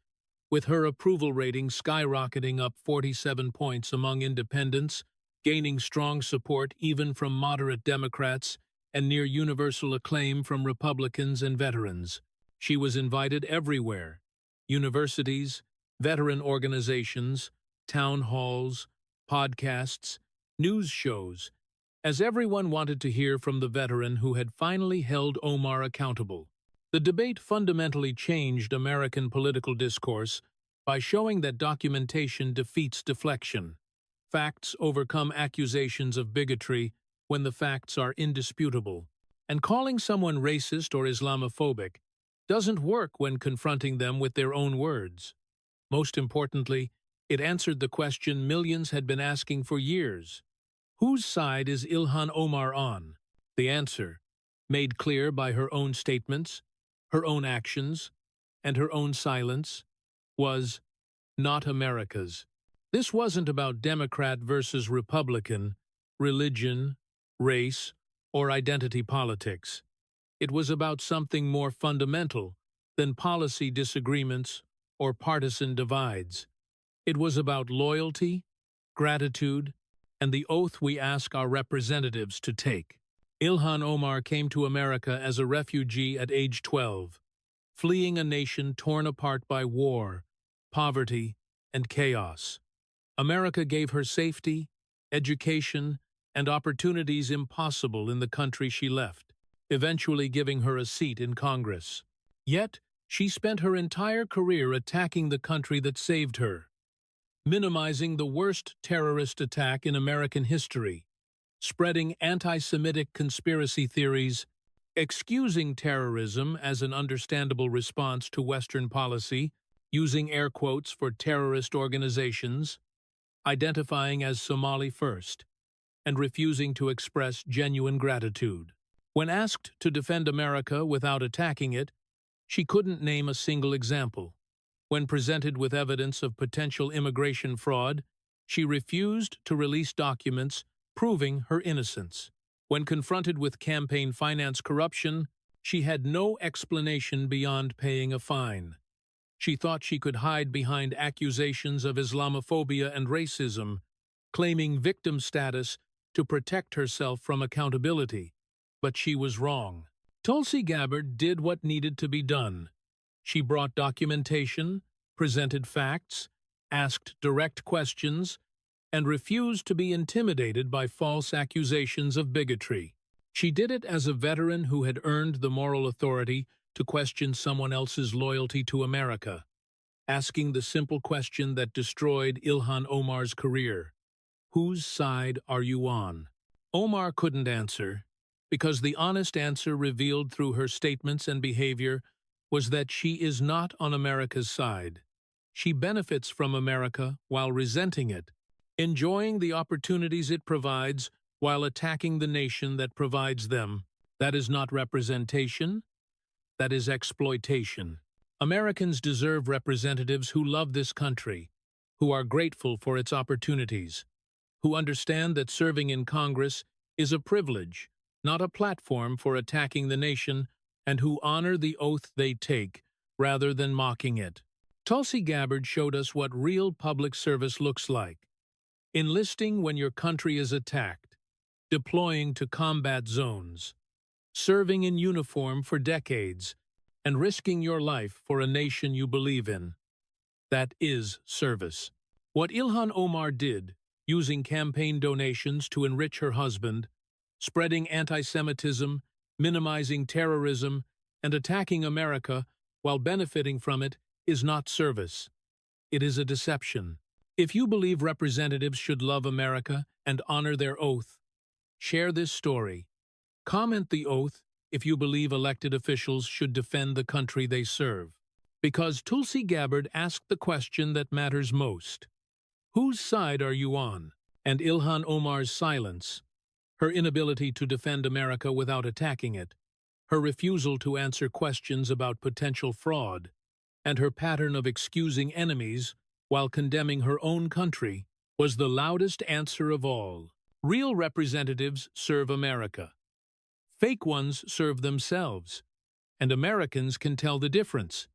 with her approval rating skyrocketing up 47 points among independents, gaining strong support even from moderate Democrats, and near universal acclaim from Republicans and veterans. She was invited everywhere: universities, veteran organizations, town halls, podcasts, news shows, as everyone wanted to hear from the veteran who had finally held Omar accountable. The debate fundamentally changed American political discourse by showing that documentation defeats deflection. Facts overcome accusations of bigotry when the facts are indisputable. And calling someone racist or Islamophobic doesn't work when confronting them with their own words. Most importantly, it answered the question millions had been asking for years: whose side is Ilhan Omar on? The answer, made clear by her own statements, her own actions, and her own silence, was not America's. This wasn't about Democrat versus Republican, religion, race, or identity politics. It was about something more fundamental than policy disagreements or partisan divides. It was about loyalty, gratitude, and the oath we ask our representatives to take. Ilhan Omar came to America as a refugee at age 12, fleeing a nation torn apart by war, poverty, and chaos. America gave her safety, education, and opportunities impossible in the country she left, eventually giving her a seat in Congress. Yet, she spent her entire career attacking the country that saved her, minimizing the worst terrorist attack in American history, spreading anti-Semitic conspiracy theories, excusing terrorism as an understandable response to Western policy, using air quotes for terrorist organizations, identifying as Somali first, and refusing to express genuine gratitude. When asked to defend America without attacking it, she couldn't name a single example. When presented with evidence of potential immigration fraud, she refused to release documents proving her innocence. When confronted with campaign finance corruption, she had no explanation beyond paying a fine. She thought she could hide behind accusations of Islamophobia and racism, claiming victim status to protect herself from accountability. But she was wrong. Tulsi Gabbard did what needed to be done. She brought documentation, presented facts, asked direct questions, and refused to be intimidated by false accusations of bigotry. She did it as a veteran who had earned the moral authority to question someone else's loyalty to America, asking the simple question that destroyed Ilhan Omar's career. Whose side are you on? Omar couldn't answer, because the honest answer revealed through her statements and behavior was that she is not on America's side. She benefits from America while resenting it, enjoying the opportunities it provides while attacking the nation that provides them. That is not representation, that is exploitation. Americans deserve representatives who love this country, who are grateful for its opportunities, who understand that serving in Congress is a privilege, not a platform for attacking the nation, and who honor the oath they take rather than mocking it. Tulsi Gabbard showed us what real public service looks like. Enlisting when your country is attacked, deploying to combat zones, serving in uniform for decades, and risking your life for a nation you believe in. That is service. What Ilhan Omar did, using campaign donations to enrich her husband, spreading anti-Semitism, minimizing terrorism, and attacking America while benefiting from it, is not service. It is a deception. If you believe representatives should love America and honor their oath, share this story. Comment the oath if you believe elected officials should defend the country they serve. Because Tulsi Gabbard asked the question that matters most. Whose side are you on? And Ilhan Omar's silence, her inability to defend America without attacking it, her refusal to answer questions about potential fraud, and her pattern of excusing enemies while condemning her own country, was the loudest answer of all. Real representatives serve America. Fake ones serve themselves, and Americans can tell the difference.